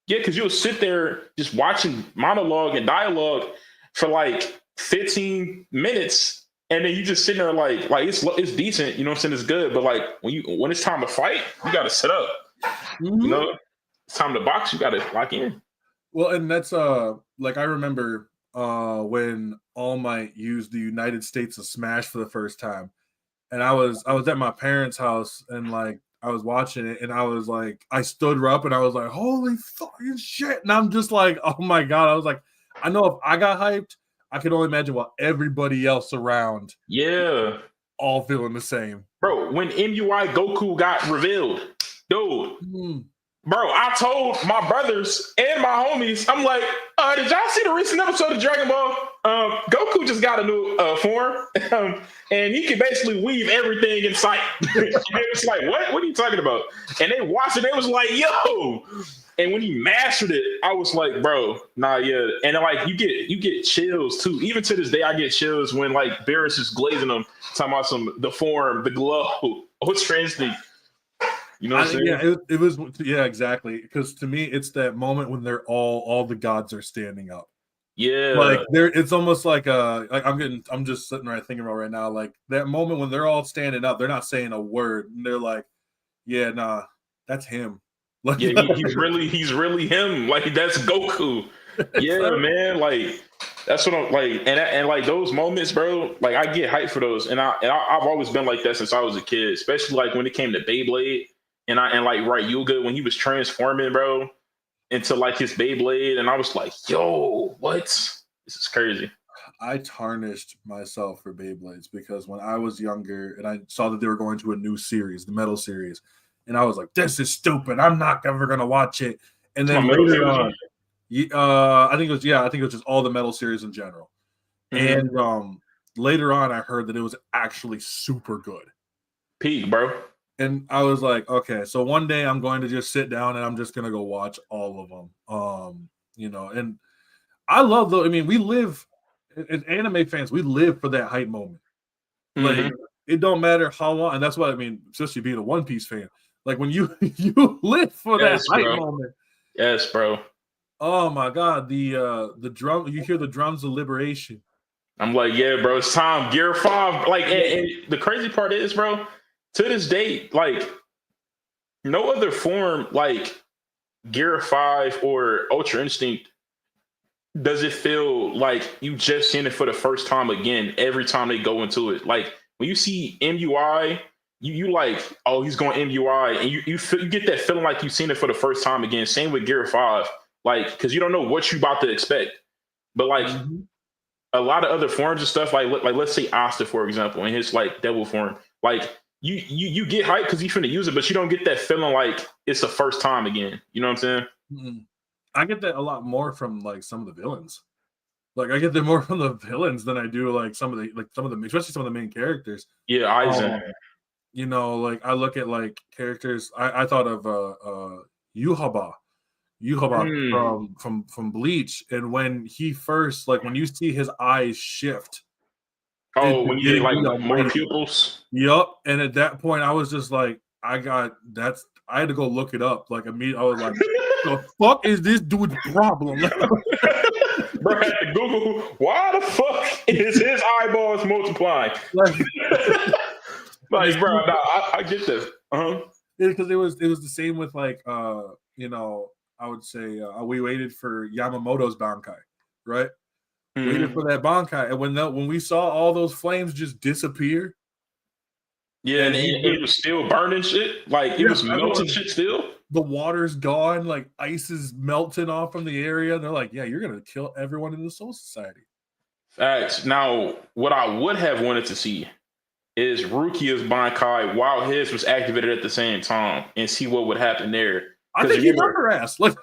Yeah, because you'll sit there just watching monologue and dialogue for like 15 minutes, and then you just sitting there like it's decent. You know what I'm saying? It's good, but like when it's time to fight, you got to sit up. You know, it's time to box. You got to lock in. Well, and that's like I remember when All Might used the United States of Smash for the first time, and I was at my parents' house and like I was watching it and I was like I stood up and I was like holy fucking shit, and I'm just like oh my god, I was like I know if I got hyped, I could only imagine what everybody else around all feeling the same. Bro, when MUI Goku got revealed, dude. Bro, I told my brothers and my homies, I'm like, did y'all see the recent episode of Dragon Ball? Goku just got a new form, and he can basically weave everything in sight. And it was like, what? What are you talking about? And they watched it, they was like, yo. And when he mastered it, I was like, bro, nah, yeah. And like, you get chills too. Even to this day, I get chills when like Barris is glazing them, talking about the form, the glow, what's translating. You know what I'm saying? Yeah, it was exactly. Because to me, it's that moment when they're all the gods are standing up. Yeah, like it's almost like I'm just sitting right thinking about right now, like that moment when they're all standing up, they're not saying a word, and they're like, yeah, nah, that's him. Like, yeah, he's really him. Like that's Goku. Yeah, man. Like That's what I'm like, and like those moments, bro. Like I get hyped for those, and I've always been like that since I was a kid. Especially like when it came to Beyblade, and like Ryuga when he was transforming, bro, into like his Beyblade, and I was like, yo, what? This is crazy. I tarnished myself for Beyblades because when I was younger and I saw that they were going to a new series, the Metal series, and I was like, "This is stupid. I'm not ever gonna watch it." And then later on, I think it was just all the Metal series in general. Mm-hmm. And later on, I heard that it was actually super good. Peak, bro. And I was like, okay, so one day I'm going to just sit down and I'm just gonna go watch all of them. And I love I mean, we live as anime fans, we live for that hype moment. Like it don't matter how long, and that's what I mean, especially being a One Piece fan. Like when you live for that hype moment. Yes, bro. Oh my god, the drum, you hear the drums of liberation. I'm like, yeah, bro, it's time. Gear 5. Like, and the crazy part is, bro, to this day, like, no other form like Gear 5 or Ultra Instinct does it feel like you just seen it for the first time again every time they go into it. Like when you see MUI, you like, oh, he's going MUI, and you get that feeling like you've seen it for the first time again. Same with Gear 5, like because you don't know what you about to expect. But like a lot of other forms and stuff, like let's say Asta, for example, in his like devil form, like you get hyped because he's finna use it, but you don't get that feeling like it's the first time again. You know what I'm saying? I get that a lot more from like some of the villains. Like I get that more from the villains than I do like some of the especially some of the main characters. Yeah, Aizen. Like I look at like characters. I thought of Yuhaba from Bleach, and when he first when you see his eyes shift. Oh, when you get like more pupils. Yep. And at that point, I was just like, I had to go look it up. Like immediately, I was like, the fuck is this dude's problem? Bro, I had to Google why the fuck is his eyeballs multiplying? Like, bro, I get this. Because it was the same with like I would say we waited for Yamamoto's Bankai, right? Waited for that Bankai, and when we saw all those flames just disappear, and it was still burning shit, like it was melting shit still. The water's gone, like ice is melting off from the area. And they're like, "Yeah, you're gonna kill everyone in the Soul Society." Facts. Now, what I would have wanted to see is Rukia's Bankai while his was activated at the same time, and see what would happen there. I think he left her ass. Like,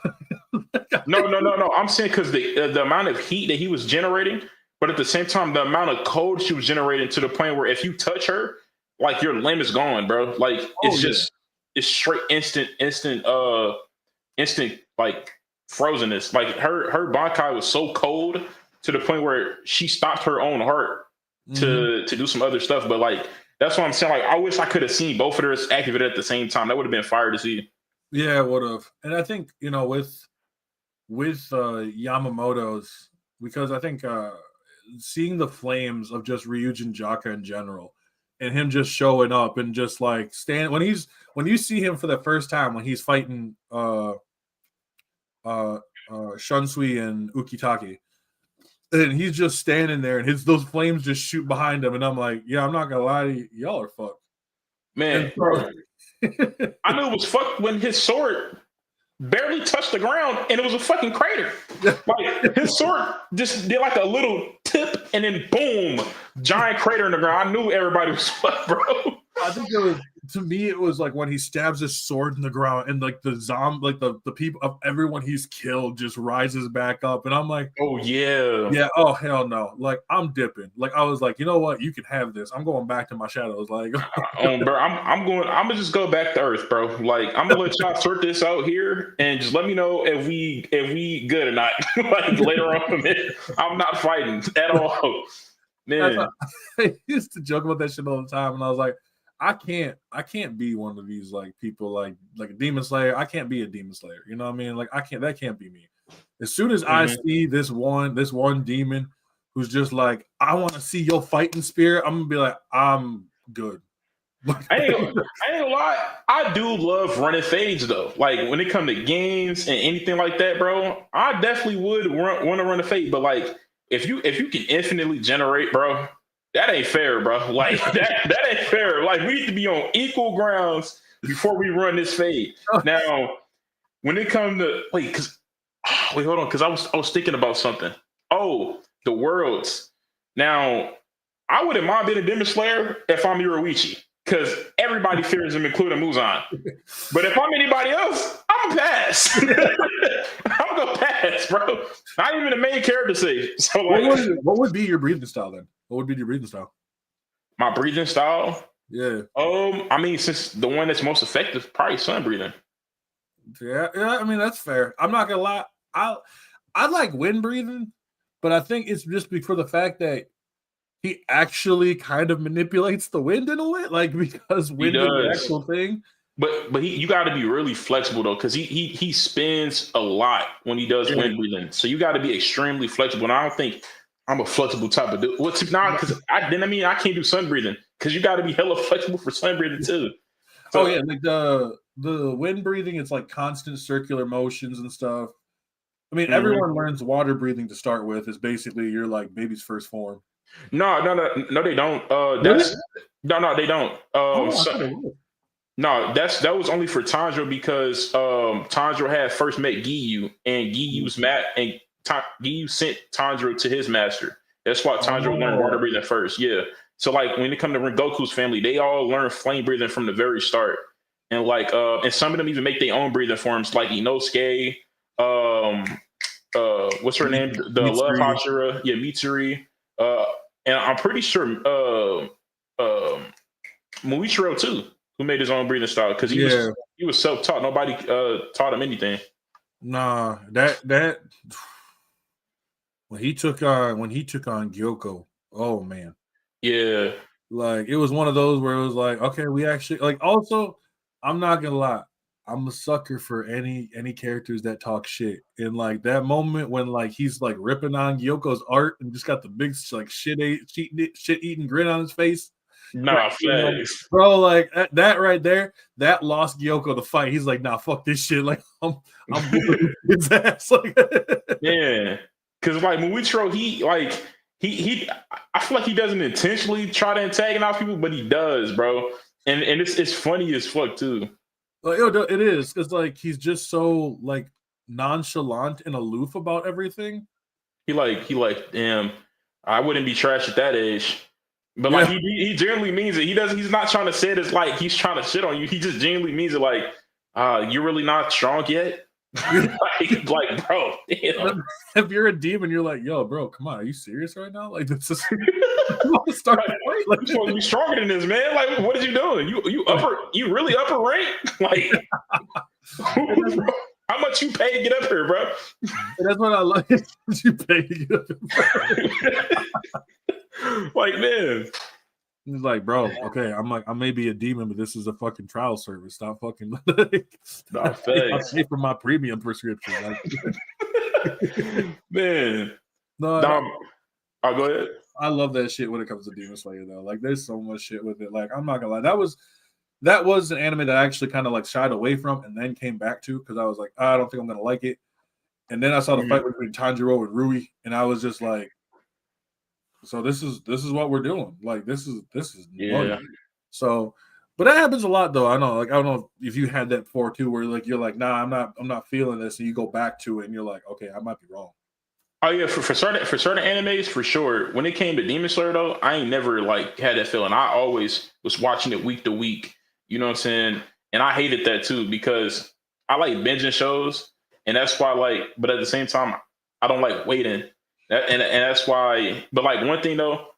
no. I'm saying because the amount of heat that he was generating, but at the same time, the amount of cold she was generating to the point where if you touch her, like your limb is gone, bro. Like it's straight instant like frozenness. Like her Bankai was so cold to the point where she stopped her own heart to do some other stuff. But like that's what I'm saying. Like I wish I could have seen both of theirs activated at the same time. That would have been fire to see. Yeah, it would have. And I think, with Yamamoto's, because I think seeing the flames of just Ryujin Jaka in general, and him just showing up and just like when you see him for the first time when he's fighting Shunsui and Ukitake, and he's just standing there and those flames just shoot behind him, and I'm like, yeah, I'm not gonna lie to you, y'all are fucked. Man, I knew it was fucked when his sword barely touched the ground and it was a fucking crater. Like his sword just did like a little tip and then boom, giant crater in the ground. I knew everybody was fucked, bro. I think it was like when he stabs his sword in the ground and like the zombie, like the people of everyone he's killed just rises back up, and I'm like, oh yeah, oh hell no, like I'm dipping. Like I was like, you know what, you can have this. I'm going back to my shadows. Like, bro, I'm gonna just go back to Earth, bro. Like I'm gonna let y'all sort this out here and just let me know if we good or not. Like later on, I'm not fighting at all. Man, I used to joke about that shit all the time, and I was like, I can't be one of these like people like a Demon Slayer. I can't be a Demon Slayer. You know what I mean? Like that can't be me. As soon as I see this one demon who's just like, I want to see your fighting spirit, I'm gonna be like, I'm good. I ain't gonna lie. I do love running fades though. Like when it comes to games and anything like that, bro, I definitely would want to run a fade. But like if you can infinitely generate, bro, that ain't fair, bro. Like that ain't fair. Like we need to be on equal grounds before we run this fade. Now, when it comes to wait, hold on, because I was thinking about something. Oh, the worlds. Now, I wouldn't mind being a Demon Slayer if I'm Yoruichi, because everybody fears him, including Muzan. But if I'm anybody else, I'm gonna pass. I'm gonna pass, bro. Not even the main character say. So like, what would be your breathing style then? What would be your breathing style? My breathing style? Yeah. I mean, since the one that's most effective, probably sun breathing. Yeah. I mean, that's fair. I'm not gonna lie. I like wind breathing, but I think it's just for the fact that he actually kind of manipulates the wind in a way, like because wind is the actual thing. But you got to be really flexible though, because he spins a lot when he does wind breathing. So you got to be extremely flexible. And I don't think I'm a flexible type of dude. What's not because I can't do sun breathing because you got to be hella flexible for sun breathing too. So, like the wind breathing, it's like constant circular motions and stuff. I mean, everyone learns water breathing to start with. Is basically you're like baby's first form. No, they don't. No, they don't. No, that was only for Tanjiro because Tanjiro had first met Giyu, and Giyu's Giyu sent Tanjiro to his master. That's why Tanjiro learned water breathing first. Yeah. So like when it comes to Rengoku's family, they all learn flame breathing from the very start. And like and some of them even make their own breathing forms, like Inosuke, what's her name? The Mitsuri. Love Hashira, yeah, Mitsuri. And I'm pretty sure Muichiro too, who made his own breathing style because he was self-taught. Nobody taught him anything. Nah, that when he took on Gyoko, oh man. Yeah. Like it was one of those where it was like, okay, we actually like also, I'm not gonna lie, I'm a sucker for any characters that talk shit. And like that moment when like he's like ripping on Gyoko's art and just got the big like shit eating grin on his face. Nah, bro, like that right there, that lost Gyoko the fight. He's like, nah, fuck this shit. Like I'm his ass. Like yeah. Cause like Muichiro, he I feel like he doesn't intentionally try to antagonize people, but he does, bro. And it's funny as fuck too. Like, it is because like he's just so like nonchalant and aloof about everything. He like, damn, I wouldn't be trash at that age. But like he genuinely means it. He's not trying to say it as like he's trying to shit on you. He just genuinely means it like, you're really not strong yet. like, bro, damn. If you're a demon, you're like, yo, bro, come on, are you serious right now? Like, this is you want to start the fight? Like, you're supposed to be stronger than this, man. Like, what are you doing? You really upper rank? Like, how much you pay to get up here, bro? That's what I like. You pay to get up here. Like, man. He's like, bro, okay, I may be a demon, but this is a fucking trial service. Stop fucking I'll pay for my premium prescription. Man. No, I'll go ahead. I love that shit when it comes to Demon Slayer though. Like there's so much shit with it. Like I'm not gonna lie. That was an anime that I actually kind of like shied away from and then came back to because I was like, I don't think I'm gonna like it. And then I saw the fight between Tanjiro and Rui, and I was just like, so this is what we're doing. Like this is money. So, but that happens a lot though. I know. Like I don't know if you had that before too, where like you're like, nah, I'm not feeling this, and you go back to it, and you're like, okay, I might be wrong. Oh yeah, for certain animes, for sure. When it came to Demon Slayer though, I ain't never like had that feeling. I always was watching it week to week. You know what I'm saying? And I hated that too because I like binging shows, and that's why but at the same time, I don't like waiting. And that's why. But like one thing though,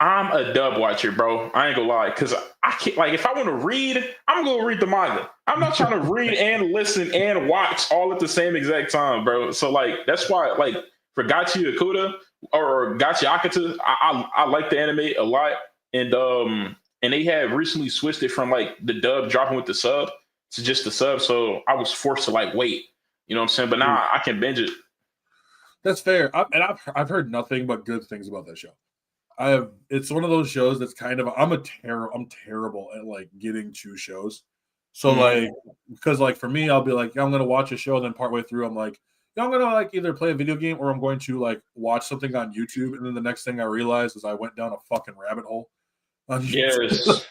I'm a dub watcher, bro. I ain't gonna lie, because I can't. Like if I want to read, I'm gonna read the manga. I'm not trying to read and listen and watch all at the same exact time, bro. So like that's why like for Gachi Akuta or Gachi Akata, I like the anime a lot, and they have recently switched it from like the dub dropping with the sub to just the sub, so I was forced to like wait. You know what I'm saying? But now I can binge it. That's fair. I've heard nothing but good things about that show. It's one of those shows that's kind of I'm terrible at like getting to shows. So like because like for me, I'll be like, I'm gonna watch a show, then partway through, I'm like, I'm gonna like either play a video game or I'm going to like watch something on YouTube, and then the next thing I realized is I went down a fucking rabbit hole. Yes,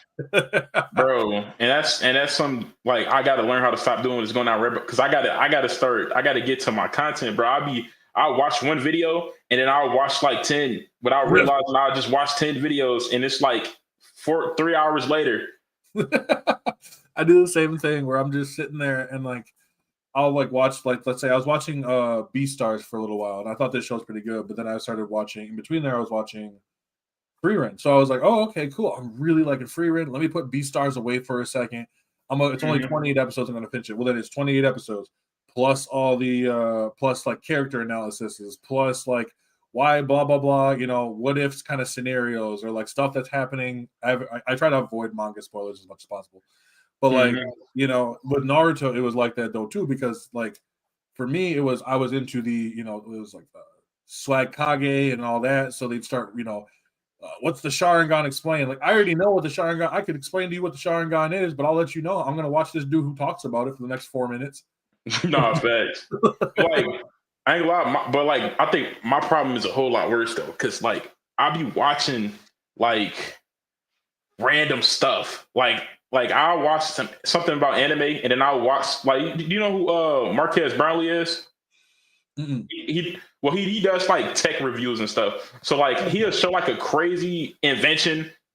bro, and that's some like I got to learn how to stop doing is going down rabbit because I gotta get to my content, bro. I'll watch one video and then I'll watch like 10 without realizing I'll just watch 10 videos and it's like 3 hours later. I do the same thing where I'm just sitting there and like I'll like watch like let's say I was watching Beastars for a little while and I thought this show was pretty good, but then I started watching in between there I was watching Freerun. So I was like, oh, okay, cool. I'm really liking Freerun. Let me put Beastars away for a second. It's only 28 episodes. I'm going to finish it. Well, then it's 28 episodes plus all the plus like character analyses, plus like why blah blah blah. You know, what ifs kind of scenarios or like stuff that's happening. I try to avoid manga spoilers as much as possible. But like you know, with Naruto, it was like that though too because like for me, I was into the it was like Swag Kage and all that. So they'd start what's the Sharingan explain? Like, I already know what the Sharingan. I could explain to you what the Sharingan is, but I'll let you know. I'm gonna watch this dude who talks about it for the next 4 minutes. Nah, facts. Like, I ain't gonna lie, but like, I think my problem is a whole lot worse though, because like, I'll be watching like random stuff. Like I'll watch something about anime, and then I'll watch like, do you know who Marquez Brownlee is? Mm-mm. He does like tech reviews and stuff. So like he'll show like a crazy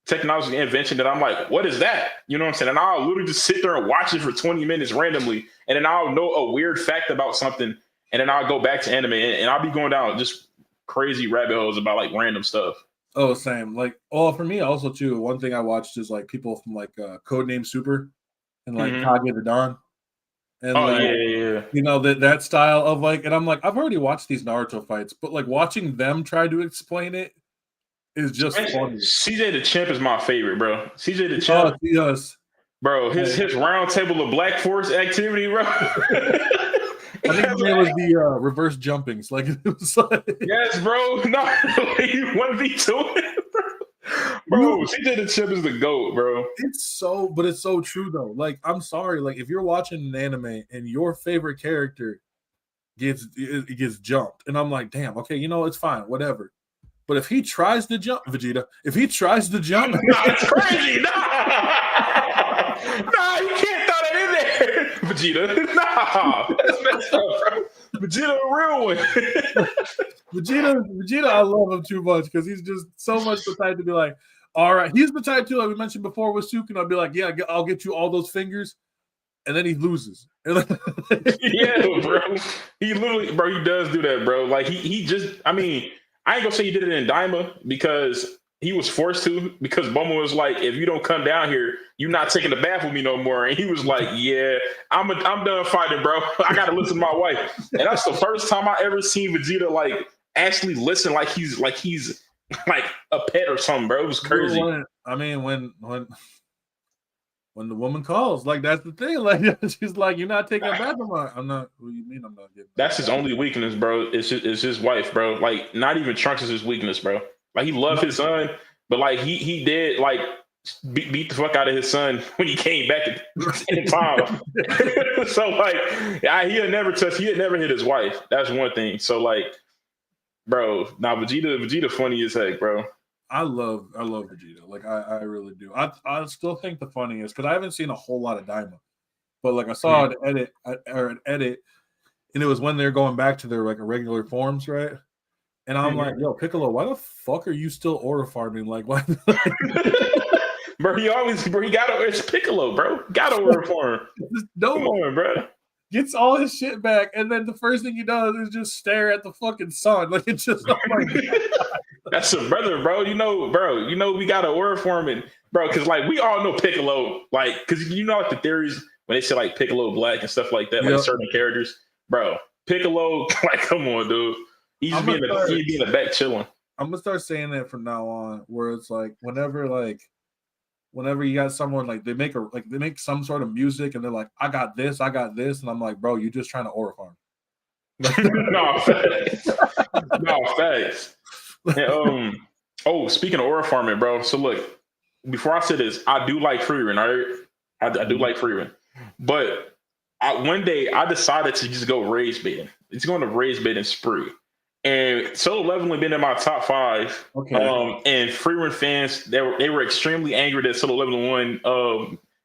technology invention that I'm like, what is that? You know what I'm saying? And I'll literally just sit there and watch it for 20 minutes randomly, and then I'll know a weird fact about something, and then I'll go back to anime, and I'll be going down just crazy rabbit holes about like random stuff. Oh, same. Like, for me also too. One thing I watched is like people from like Codename Super and like Kage the Dawn. And yeah. You know, that style of like, and I'm like, I've already watched these Naruto fights, but like watching them try to explain it is just funny. CJ the Champ is my favorite, bro. CJ the Champ. Yes. Bro, his round table of Black Force activity, bro. I think his name was the reverse jumpings. Like it was like yes, bro. No, you 1v2 it, bro. Bro, CJ the Chip is the GOAT, bro. It's so true though. Like, I'm sorry, like if you're watching an anime and your favorite character gets jumped, and I'm like, damn, okay, it's fine, whatever. But if he tries to jump, Vegeta, it's crazy. Nah, you can't throw that in there, Vegeta. Nah, that's messed up, bro. Vegeta, a real one. Vegeta, I love him too much because he's just so much the type to be like, all right. He's the type too, like we mentioned before with Sukin. I'll be like, yeah, I'll get you all those fingers, and then he loses. Yeah, bro. He literally, bro, he does do that, bro. Like he just, I mean, I ain't gonna say he did it in Daima because he was forced to, because Bulma was like, if you don't come down here, you're not taking the bath with me no more. And he was like, yeah, I'm done fighting, bro. I gotta listen to my wife. And that's the first time I ever seen Vegeta like actually listen like he's like a pet or something, bro. It was crazy. I mean, when the woman calls, like that's the thing. Like she's like, you're not taking a bath. I'm not. What do you mean I'm not getting? That's his only weakness, bro. It's his wife, bro. Like not even Trunks is his weakness, bro. Like he loved his son, but like he did like beat the fuck out of his son when he came back in time. So like he had never hit his wife. That's one thing. So like, bro, Vegeta funny as heck, bro. I love Vegeta. Like I really do. I still think the funniest because I haven't seen a whole lot of Daima, but like I saw an edit, and it was when they're going back to their like regular forms, right? And I'm like, yo, Piccolo, why the fuck are you still aura farming? Like, why? Bro, he got it's Piccolo, bro. Got to aura farm. Come on, bro. Gets all his shit back, and then the first thing he does is just stare at the fucking sun. Like it's just, oh my god. That's a brother, bro. We got to aura farming, bro. Because like we all know Piccolo, like because like the theories when they say like Piccolo Black and stuff like that, like certain characters, bro. Piccolo, like come on, dude. He's being the back chilling. I'm gonna start saying that from now on, where it's like whenever you got someone like they make some sort of music and they're like, I got this, and I'm like, bro, you just trying to aura farm. No, facts. And, speaking of aura farming, bro. So look, before I say this, I do like Freerun. I do like Freerun, but one day I decided to just go rage baiting. It's going to raise bait and spree. And Solo Leveling been in my top 5. Okay. And Freerun fans, they were extremely angry that Solo Leveling won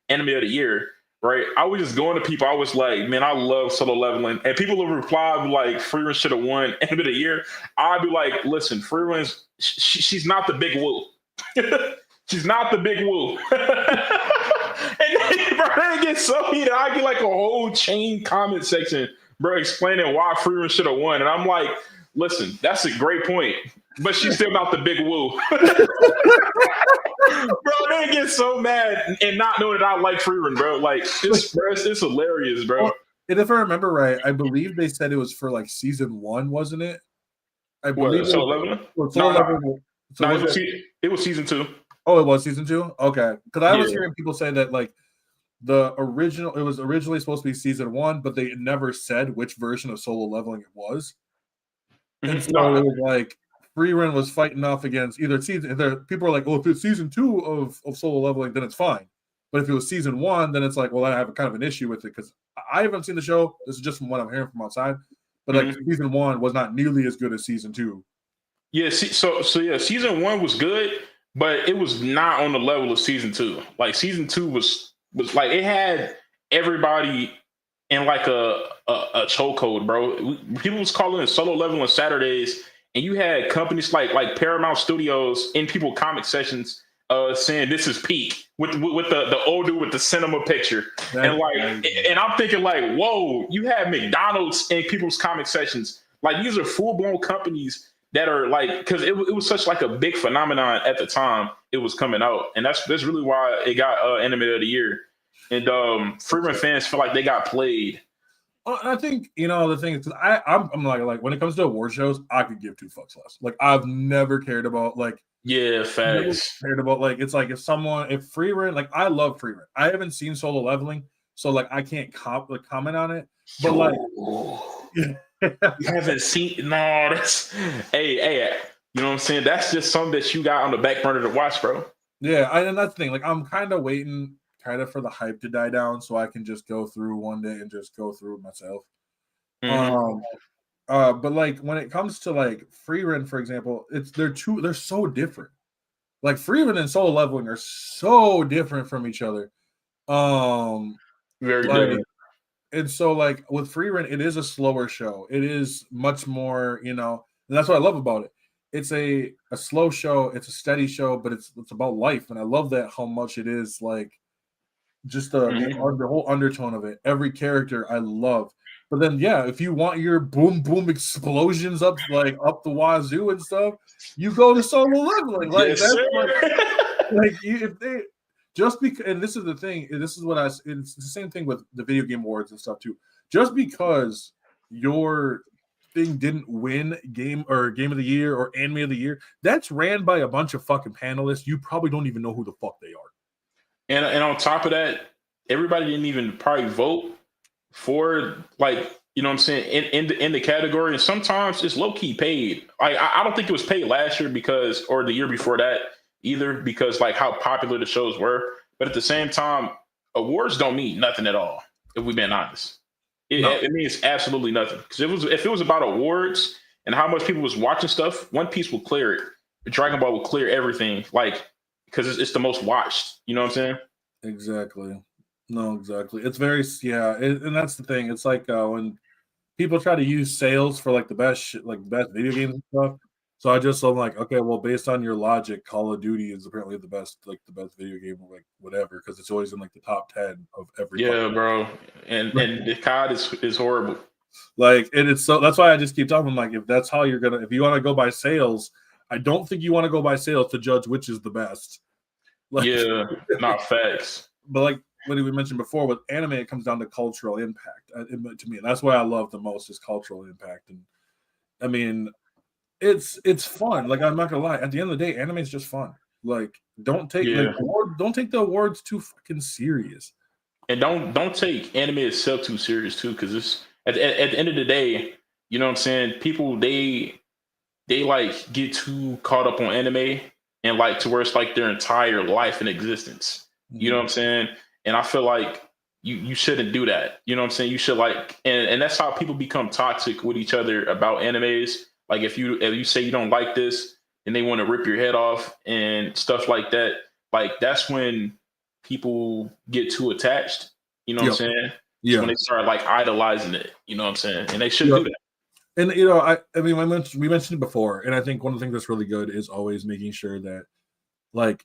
Anime of the Year. Right? I was just going to people. I was like, man, I love Solo Leveling, and people would reply like, Freerun should have won Anime of the Year. I'd be like, listen, Freerun's she's not the big woo. She's not the big woo. And then, bro, they get so heated. I get like a whole chain comment section, bro, explaining why Freerun should have won. And I'm like, listen, that's a great point, but she's still not the big woo. Bro, they get so mad and not knowing that I like Freerun, bro. Like, it's hilarious, bro. Well, and if I remember right, I believe they said it was for like season 1, wasn't it? I believe Solo Leveling? It was season 2. Oh, it was season 2? Okay. Because I was hearing people say that like it was originally supposed to be season 1, but they never said which version of Solo Leveling it was. And so it was like Freerun was fighting off against either season. People are like, "Oh, if it's season 2 of Solo Leveling, then it's fine." But if it was season 1, then it's like, well, I have kind of an issue with it because I haven't seen the show. This is just from what I'm hearing from outside. But like season 1 was not nearly as good as season 2. Yeah. So yeah, season 1 was good, but it was not on the level of season 2. Like season 2 was like it had everybody in like a chokehold, bro. People was calling it Solo Leveling Saturdays. And you had companies like Paramount Studios in people comic sessions saying this is peak with the old dude with the cinema picture. And I'm thinking like, whoa, you have McDonald's in people's comic sessions. Like these are full-blown companies that are like, because it was such like a big phenomenon at the time it was coming out. And that's really why it got Anime of the Year. And Freerun fans feel like they got played. I think, the thing is, I'm like when it comes to award shows, I could give 2 fucks less. Like I've never cared about like facts. Cared about like it's like if Freerun, like I love Freerun. I haven't seen Solo Leveling, so like I can't comment on it. But like you haven't seen that's hey, you know what I'm saying? That's just something that you got on the back burner to watch, bro. Yeah, and that's the thing. Like I'm kind of waiting for the hype to die down so I can just go through one day and just go through it myself. But like when it comes to like Freerun, for example, they're so different. Like Freerun and Solo Leveling are so different from each other. Very different. And so like with Freerun, it is a slower show. It is much more, and that's what I love about it. It's a slow show, it's a steady show, but it's about life. And I love that how much it is like just the whole undertone of it. Every character I love. But then if you want your boom boom explosions up the wazoo and stuff, you go to Solo Leveling. Like yes, that's sir. and this is the thing, it's the same thing with the video game awards and stuff too. Just because your thing didn't win game of the year or anime of the year, that's ran by a bunch of fucking panelists. You probably don't even know who the fuck they are. And on top of that, everybody didn't even probably vote for like, you know what I'm saying, in the category. And sometimes it's low key paid. I don't think it was paid last year or the year before that either, because like how popular the shows were. But at the same time, awards don't mean nothing at all. If we've been honest, it means absolutely nothing. Because if it was about awards and how much people was watching stuff, One Piece will clear it. Dragon Ball will clear everything. Like. Because it's the most watched, you know what I'm saying? Exactly. No, exactly. It's very and that's the thing. It's like when people try to use sales for like the best best video games and stuff. So I'm like, okay, well, based on your logic, Call of Duty is apparently the best video game, like whatever, because it's always in like the top 10 of every. Yeah, bro, and the COD is horrible. Like, and it's so that's why I just keep talking. Like, if that's how if you want to go by sales. I don't think you want to go by sales to judge which is the best. Like, not facts. But like what we mentioned before, with anime, it comes down to cultural impact. To me, and that's what I love the most is cultural impact. And I mean, it's fun. Like I'm not gonna lie. At the end of the day, anime is just fun. Like don't take the awards too fucking serious. And don't take anime itself too serious too, because it's at the end of the day, you know what I'm saying. People they like get too caught up on anime and like to where it's like their entire life and existence. You know what I'm saying? And I feel like you shouldn't do that. You know what I'm saying? You should like, and that's how people become toxic with each other about animes. Like if you say you don't like this and they want to rip your head off and stuff like that, like that's when people get too attached. You know what I'm saying? It's when they start like idolizing it. You know what I'm saying? And they shouldn't do that. And you know, I mean, we mentioned it before, and I think one of the things that's really good is always making sure that, like,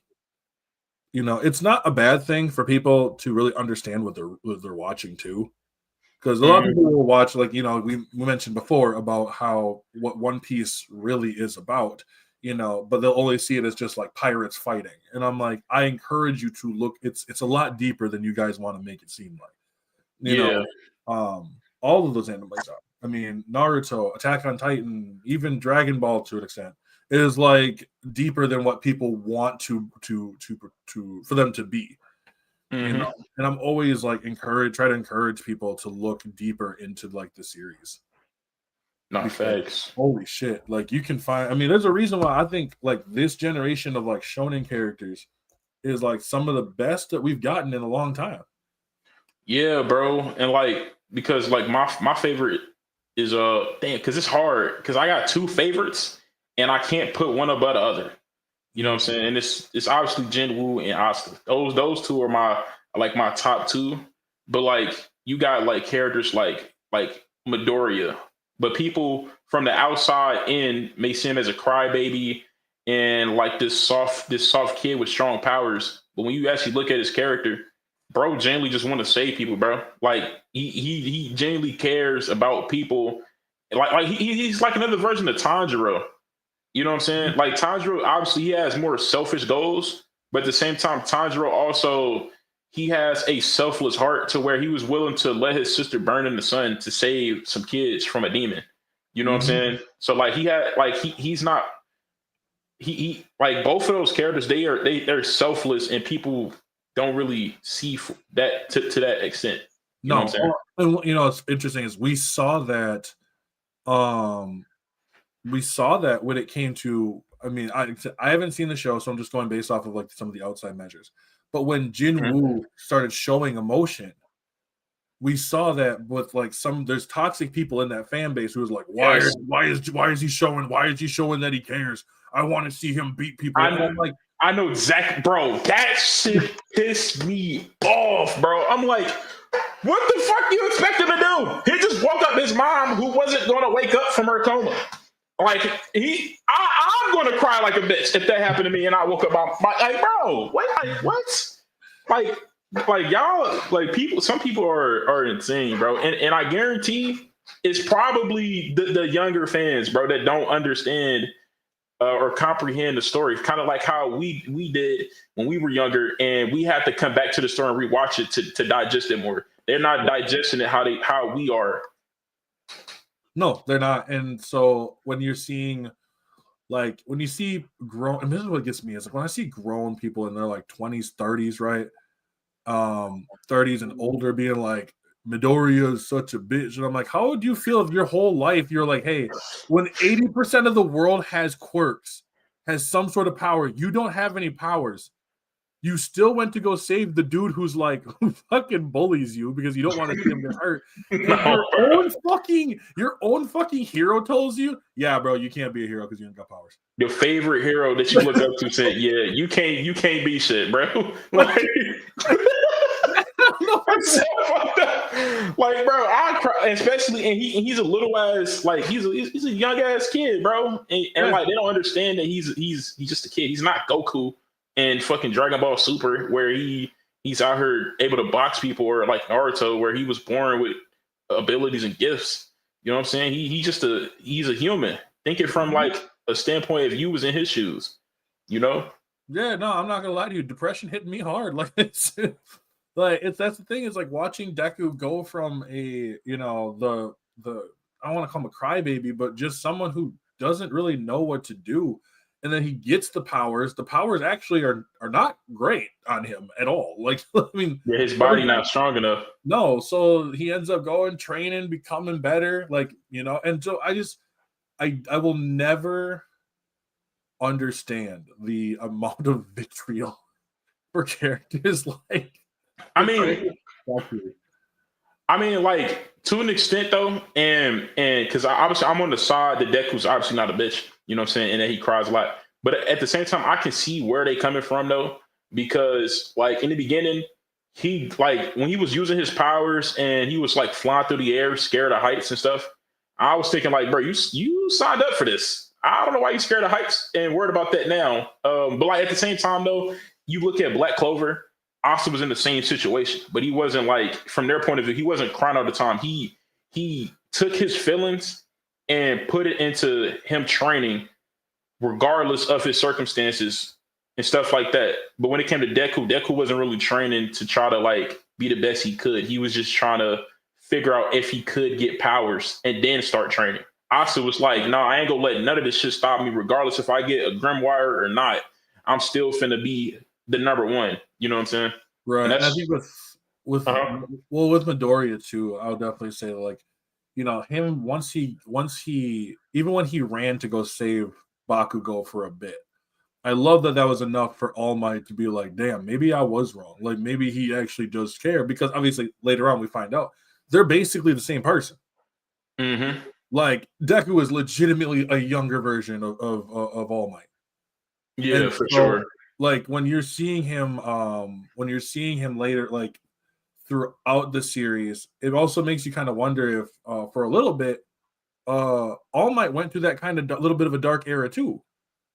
you know, it's not a bad thing for people to really understand what they're watching too, because a lot of people will watch, like, you know, we mentioned before about what One Piece really is about, you know, but they'll only see it as just like pirates fighting, and I'm like, I encourage you to look. It's a lot deeper than you guys want to make it seem like. You know, all of those animes are. I mean, Naruto, Attack on Titan, even Dragon Ball to an extent is like deeper than what people want to for them to be. You know, and I'm always like try to encourage people to look deeper into like the series. Not facts. Holy shit! Like you can find. I mean, there's a reason why I think like this generation of like shonen characters is like some of the best that we've gotten in a long time. Yeah, bro, and like because like my favorite is because it's hard because I got two favorites and I can't put one above the other. You know what I'm saying? And it's obviously Jinwoo and Asta. Those two are my top two. But like you got like characters like Midoriya, but people from the outside in may see him as a crybaby and like this soft kid with strong powers. But when you actually look at his character, bro genuinely just want to save people, bro. Like he genuinely cares about people. Like he's like another version of Tanjiro. You know what I'm saying? Like Tanjiro, obviously he has more selfish goals, but at the same time, Tanjiro also he has a selfless heart to where he was willing to let his sister burn in the sun to save some kids from a demon. You know what I'm saying? So like he had like he's not he like both of those characters they're selfless and people don't really see that to that extent. You know what I'm saying? And you know, what's interesting is we saw that when it came to, I mean, I haven't seen the show, so I'm just going based off of like some of the outside measures. But when Jinwoo started showing emotion, we saw that with like there's toxic people in that fan base who was like, why is he showing that he cares? I want to see him beat people. I know exactly, bro. That shit pissed me off, bro. I'm like, what the fuck do you expect him to do? He just woke up his mom who wasn't going to wake up from her coma. Like I'm going to cry like a bitch if that happened to me and I woke up like, bro, what? Like y'all, like people, some people are insane, bro. And I guarantee it's probably the younger fans, bro, that don't understand or comprehend the story. Kind of like how we did when we were younger and we had to come back to the story and rewatch it to digest it more. They're not digesting it how we are. No, they're not. And so when you're seeing, like, when you see grown, and this is what gets me, is like when I see grown people in their like 20s, 30s, right? 30s and older being like, Midoriya is such a bitch. And I'm like, how would you feel if your whole life you're like, hey, when 80% of the world has quirks, has some sort of power, you don't have any powers. You still went to go save the dude who's like who fucking bullies you because you don't want to see him get hurt. Your own fucking hero tells you, yeah, bro, you can't be a hero because you ain't got powers. Your favorite hero that you look up to said, yeah, you can't be shit, bro. Like, like, bro, I cry, especially, and he's a little ass, like he's a young ass kid, bro, and like they don't understand that he's just a kid. He's not Goku and fucking Dragon Ball Super, where he's out here able to box people, or like Naruto, where he was born with abilities and gifts. You know what I'm saying? He's a human. Think it from like a standpoint if you was in his shoes, you know? Yeah, no, I'm not gonna lie to you. Depression hit me hard. Like that's the thing, is like watching Deku go from a, you know, the I don't want to call him a crybaby, but just someone who doesn't really know what to do. And then he gets the powers. The powers actually are not great on him at all. Like, I mean, yeah, his body not strong enough. No, so he ends up going, training, becoming better. Like, you know, and so I will never understand the amount of vitriol for characters like. I mean, I mean, like to an extent though, and because obviously I'm on the side that Deku's obviously not a bitch, you know what I'm saying, and that he cries a lot. But at the same time, I can see where they coming from though, because like in the beginning, he like when he was using his powers and he was like flying through the air, scared of heights and stuff. I was thinking like, bro, you signed up for this. I don't know why you scared of heights and worried about that now. But like at the same time though, you look at Black Clover. Austin was in the same situation, but he wasn't like from their point of view, he wasn't crying all the time. He took his feelings and put it into him training, regardless of his circumstances and stuff like that. But when it came to Deku wasn't really training to try to like be the best he could. He was just trying to figure out if he could get powers and then start training. Austin was like, no, I ain't gonna let none of this shit stop me, regardless if I get a Grimoire or not. I'm still finna be the number one. You know what I'm saying? Right. And I think with Midoriya too, I would definitely say like, you know, him once he even when he ran to go save Bakugo for a bit, I love that was enough for All Might to be like, damn, maybe I was wrong. Like maybe he actually does care, because obviously later on we find out they're basically the same person. Mm-hmm. Like Deku is legitimately a younger version of All Might. Yeah, and for sure. Like when you're seeing him later, like throughout the series, it also makes you kind of wonder if for a little bit, All Might went through that kind of little bit of a dark era too.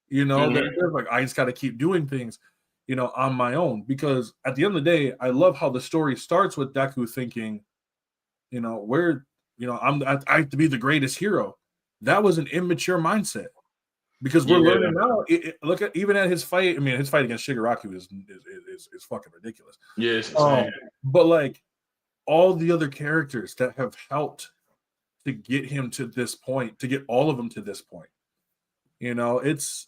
You know, mm-hmm. that like I just got to keep doing things, you know, on my own, because at the end of the day, I love how the story starts with Deku thinking, you know, I have to be the greatest hero. That was an immature mindset. Because we're learning now. Look at even at his fight. I mean, his fight against Shigaraki is fucking ridiculous. Yes, but like all the other characters that have helped to get him to this point, to get all of them to this point, you know, it's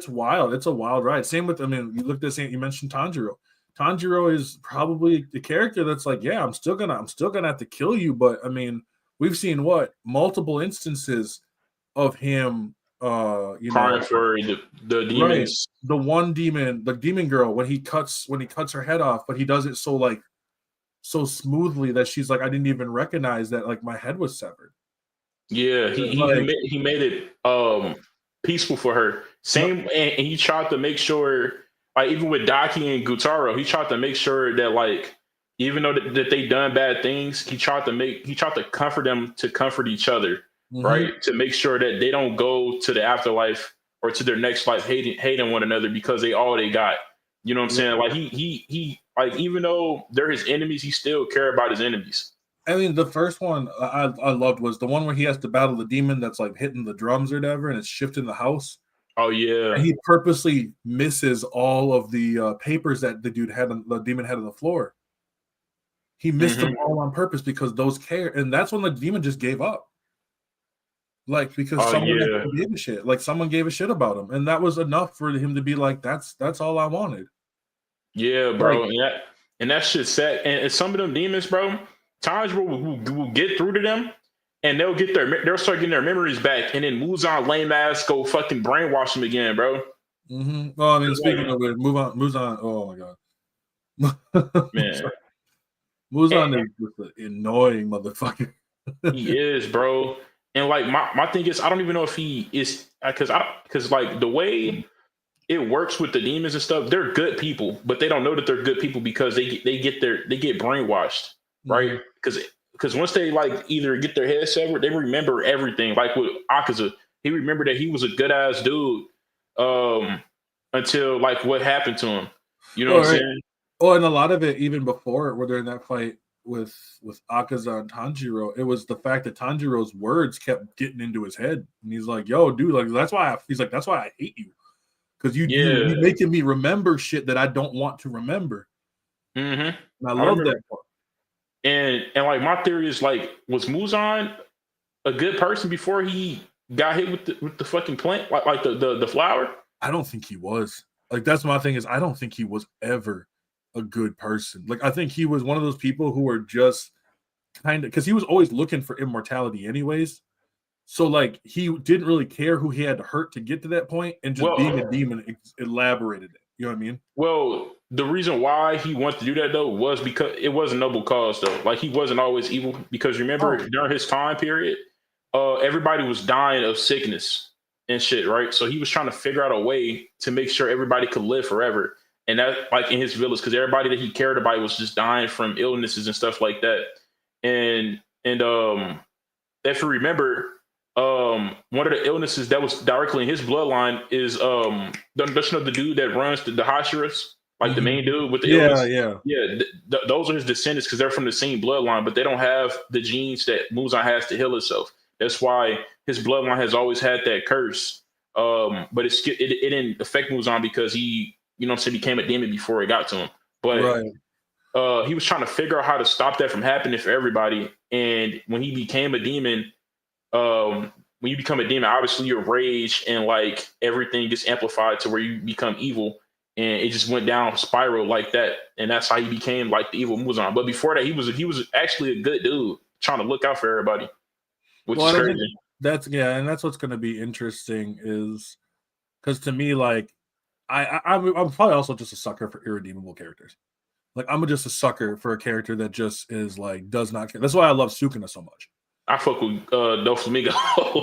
wild. It's a wild ride. Same with, I mean, you looked at you mentioned Tanjiro. Tanjiro is probably the character that's like, yeah, I'm still gonna have to kill you, but I mean, we've seen multiple instances of him. Crying for the demons. Right. The one demon, the demon girl, when he cuts her head off, but he does it so smoothly that she's like, I didn't even recognize that like my head was severed. Yeah, he made it peaceful for her. Same, and he tried to make sure, like even with Daki and Gutaro, he tried to make sure that like even though that they done bad things, he tried to comfort them, to comfort each other. Mm-hmm. Right, to make sure that they don't go to the afterlife or to their next life hating one another because they all they got. You know what I'm saying? Like he like even though they're his enemies, he still care about his enemies. I mean, the first one I loved was the one where he has to battle the demon that's like hitting the drums or whatever, and it's shifting the house. Oh yeah, and he purposely misses all of the papers that the demon had on the floor. He missed them all on purpose because those care, and that's when the demon just gave up. Like because someone gave a shit. Like someone gave a shit about him, and that was enough for him to be like, "That's all I wanted." Yeah, bro. Like, and that shit set. And some of them demons, bro, times will get through to them, and they'll start getting their memories back, and then Muzan lame ass go fucking brainwash them again, bro. Mm-hmm. Well, I mean, speaking of it, Muzan. Oh my god, man, Muzan is just an annoying motherfucker. He is, bro. And like my thing is, I don't even know if he is because like the way it works with the demons and stuff, they're good people, but they don't know that they're good people because they get brainwashed, right? Because once they like either get their head severed, they remember everything. Like with Akaza, he remembered that he was a good ass dude until like what happened to him. You know what I'm saying? Oh, and a lot of it even before, where they're in that fight with Akaza and Tanjiro, it was the fact that Tanjiro's words kept getting into his head, and he's like, "Yo, dude, like that's why I hate you, because you're making me remember shit that I don't want to remember." Mm-hmm. And I love that part. And like my theory is like, was Muzan a good person before he got hit with the fucking plant, like the flower? I don't think he was. Like that's my thing is I don't think he was ever a good person. Like I think he was one of those people who were just kind of, because he was always looking for immortality anyways. So like he didn't really care who he had to hurt to get to that point, and just being a demon elaborated it. You know what I mean? Well, the reason why he wanted to do that though was because it was a noble cause though. Like he wasn't always evil because remember during his time period, everybody was dying of sickness and shit, right? So he was trying to figure out a way to make sure everybody could live forever. And that like in his village, because everybody that he cared about was just dying from illnesses and stuff like that. And if you remember, one of the illnesses that was directly in his bloodline is the dude that runs the Hashiras, like the main dude with the illness. Those are his descendants because they're from the same bloodline, but they don't have the genes that Muzan has to heal himself. That's why his bloodline has always had that curse. But it didn't affect Muzan because he, became a demon before it got to him. But he was trying to figure out how to stop that from happening for everybody. And when he became a demon, when you become a demon, obviously your rage and like everything gets amplified to where you become evil, and it just went down spiral like that, and that's how he became like the evil Muzan. But before that, he was actually a good dude trying to look out for everybody, which is crazy. And that's what's going to be interesting is because to me, like I'm probably also just a sucker for irredeemable characters. Like I'm just a sucker for a character that just is like does not care. That's why I love Sukuna so much. I fuck with Doflamingo.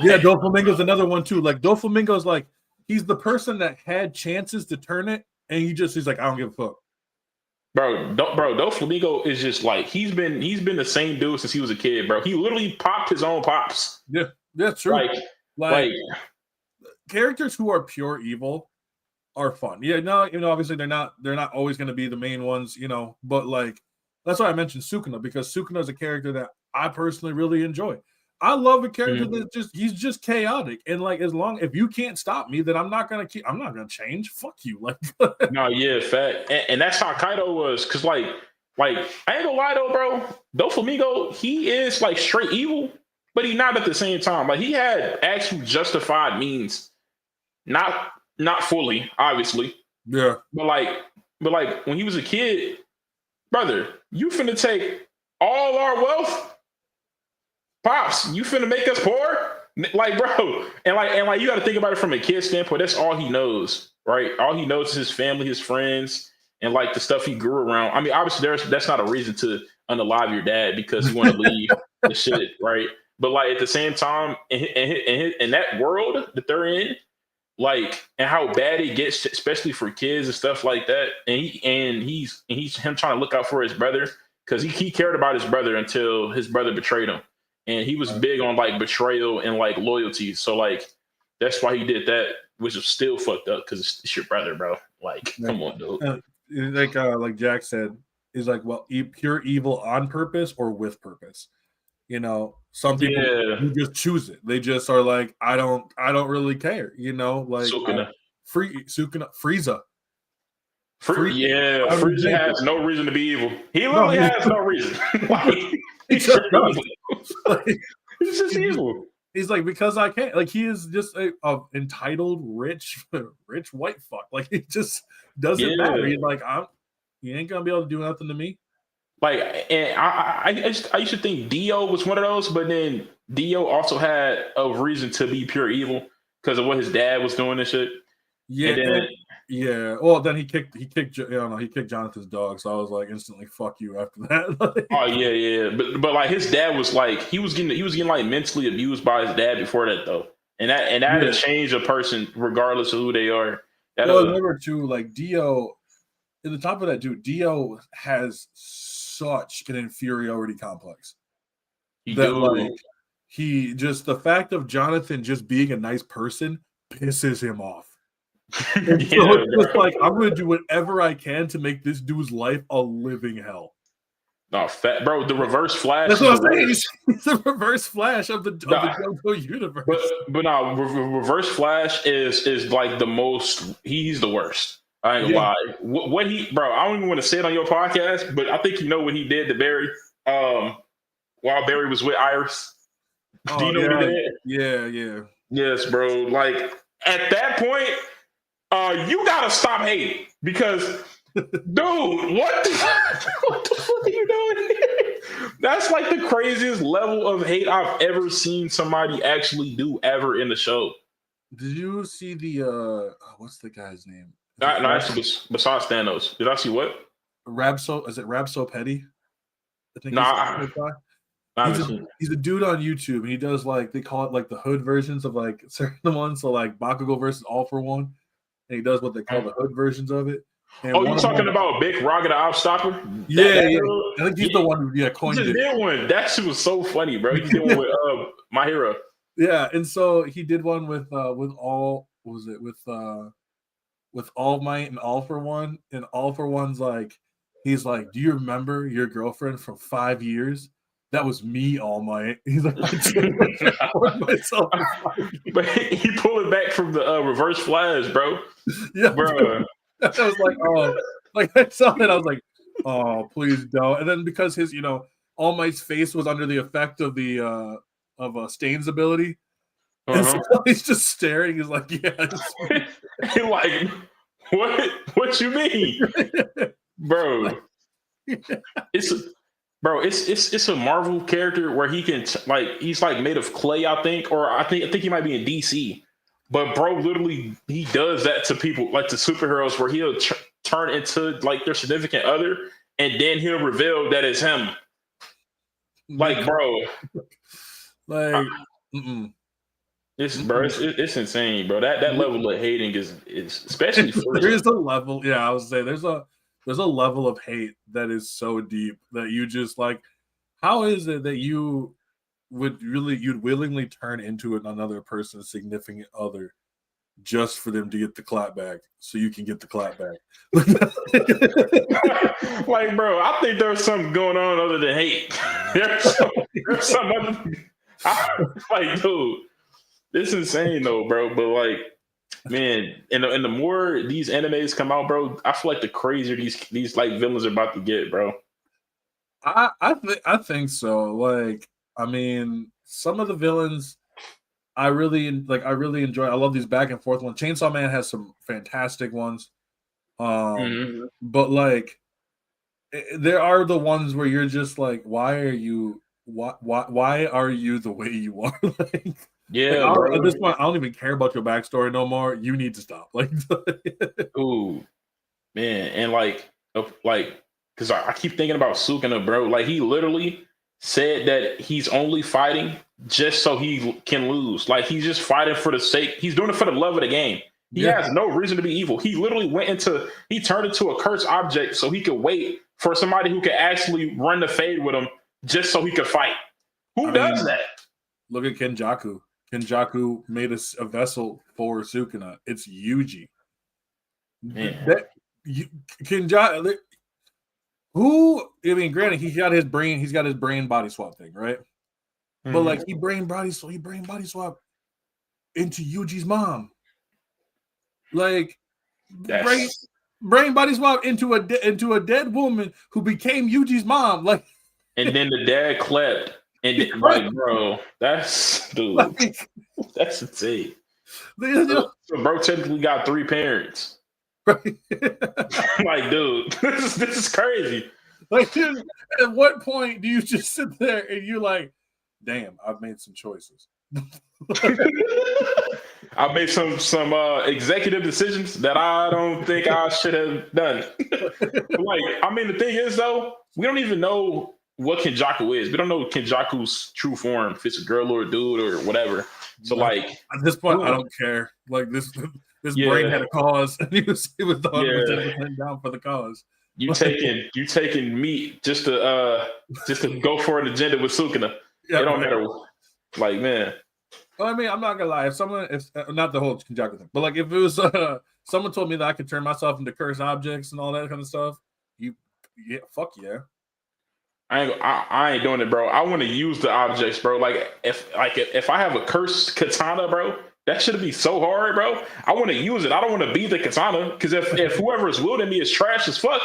Yeah, Doflamingo's another one too. Like Doflamingo's like he's the person that had chances to turn it, and he's like, I don't give a fuck. Bro, Doflamingo is just like he's been the same dude since he was a kid, bro. He literally popped his own pops. Yeah, that's true. Like characters who are pure evil are fun. Yeah, no, obviously they're not always going to be the main ones, but like that's why I mentioned Sukuna, because Sukuna is a character that I personally really enjoy. I love a character that he's just chaotic, and like if you can't stop me, then I'm not gonna change. Fuck you, like. No, yeah, fact, and that's how Kaido was, because like I ain't gonna lie though, bro. Doflamingo, he is like straight evil, but he's not at the same time. Like he had actual justified means, not fully, obviously. Yeah, but like when he was a kid, brother, you finna take all our wealth. Pops, you finna make us poor? Like, bro, and like you got to think about it from a kid standpoint. That's all he knows, right? All he knows is his family, his friends, and like the stuff he grew around. I mean, obviously, that's not a reason to unalive your dad because you want to leave the shit, right? But like at the same time, in that world that they're in, like, and how bad it gets, especially for kids and stuff like that, and he's him trying to look out for his brother because he cared about his brother until his brother betrayed him. And he was big on like betrayal and like loyalty. So like that's why he did that, which is still fucked up because it's your brother, bro. Like, come on, dude. Like Jack said, is like, well, pure evil on purpose or with purpose. Some people who just choose it. They just are like, I don't really care. Like Sukuna. Frieza. Frieza has no reason to be evil. He literally has no reason. Like, he's just evil. He's like, because I can't. Like, he is just a entitled, rich white fuck. Like, it just doesn't matter. He's like, you ain't gonna be able to do nothing to me. Like, and I used to think Dio was one of those, but then Dio also had a reason to be pure evil because of what his dad was doing and shit. Yeah. Well, then he kicked Jonathan's dog, so I was like instantly fuck you after that. Oh yeah. But like his dad was like he was getting like mentally abused by his dad before that though. And that had change a person regardless of who they are. Remember too, like Dio, at the top of that dude, Dio has such an inferiority complex. The fact of Jonathan just being a nice person pisses him off. And so it's just like, I'm going to do whatever I can to make this dude's life a living hell. No, bro, the reverse Flash. That's what I'm saying. He's the reverse Flash of the JoJo universe. But no, reverse Flash is like the most. He's the worst. I ain't gonna lie. What he, bro? I don't even want to say it on your podcast, but I think you know what he did to Barry. While Barry was with Iris. Do you know what he did? Yeah. Yes, bro. Like at that point. You gotta stop hating because, dude, what the fuck are you doing here? That's like the craziest level of hate I've ever seen somebody actually do ever in the show. Did you see the what's the guy's name? No, actually, besides Thanos, did I see what? Is it Rabso Petty? I think Nah, I haven't seen. he's a dude on YouTube, and he does like they call it like the hood versions of like certain ones. So like Bakugo versus All for One, and he does what they call the hood versions of it. And Oh, you talking about Big Rocket the Opstopper? Yeah. I think he's the one who coined he just it. did one. That shit was so funny, bro. He did one with My Hero. Yeah, and so he did one with all what was it with All Might and All for One, and All for One's like he's like, do you remember your girlfriend from 5 years? That was me, All Might. He's like, myself. But he pulled it back from the Reverse Flash, bro. Yeah, bro. I was like, oh, like I saw that, I was like, oh, please don't. And then because his, All Might's face was under the effect of the Stain's ability, and so he's just staring. He's like, yeah, he like, what you mean, bro? It's a Marvel character where he can he's like made of clay, I think, or I think he might be in DC. But bro, literally, he does that to people, like to superheroes, where he'll turn into like their significant other, and then he'll reveal that it's him. Like, bro, it's insane, bro. That level of hating is especially there is a level. Yeah, I would say there's a level of hate that is so deep that you just like. How is it that you'd willingly turn into another person's significant other just for them to get the clap back, so you can get the clap back? Like, bro, I think there's something going on other than hate. There's some other. Like, dude, this is insane though, bro. But like, man, and the more these animes come out, bro, I feel like the crazier these like villains are about to get, bro. I think so. Like, I mean, some of the villains I really enjoy. I love these back and forth ones. Chainsaw Man has some fantastic ones. But like there are the ones where you're just like, why are you the way you are? Like, yeah, at this point, I don't even care about your backstory no more. You need to stop. Like, ooh, man, and like, because I keep thinking about Sukuna, bro. Like, he literally said that he's only fighting just so he can lose. Like, he's just fighting for the sake. He's doing it for the love of the game. He has no reason to be evil. He literally he turned into a cursed object so he could wait for somebody who could actually run the fade with him just so he could fight. Who does that? Look at Kenjaku. Kenjaku made a vessel for Sukuna. It's Yuji. Kenjaku. Who? I mean, granted, he's got his brain body swap thing, right? But like, he brain body swap into Yuji's mom. Like, brain body swap into a dead woman who became Yuji's mom. Like, and then the dad clapped, and like, bro, that's insane. So bro technically got 3 parents. Right. Like, dude, this is crazy. Like, dude, at what point do you just sit there and you're like, damn, I've made some choices. I made some executive decisions that I don't think I should have done. Like, I mean, the thing is though, we don't even know what Kenjaku is. We don't know Kenjaku's true form, if it's a girl or a dude or whatever. So like, at this point, I don't care. Like, this brain had a cause, and he was 100% down for the cause. You taking meat just to go for an agenda with Sukuna. It don't matter. Like, man. Well, I mean, I'm not gonna lie. If not the whole Kenjaku thing, but like, if it was someone told me that I could turn myself into cursed objects and all that kind of stuff, fuck yeah. I ain't doing it, bro. I want to use the objects, bro. Like, if I have a cursed katana, bro, that should be so hard, bro. I want to use it. I don't want to be the katana, because if whoever is wielding me is trash as fuck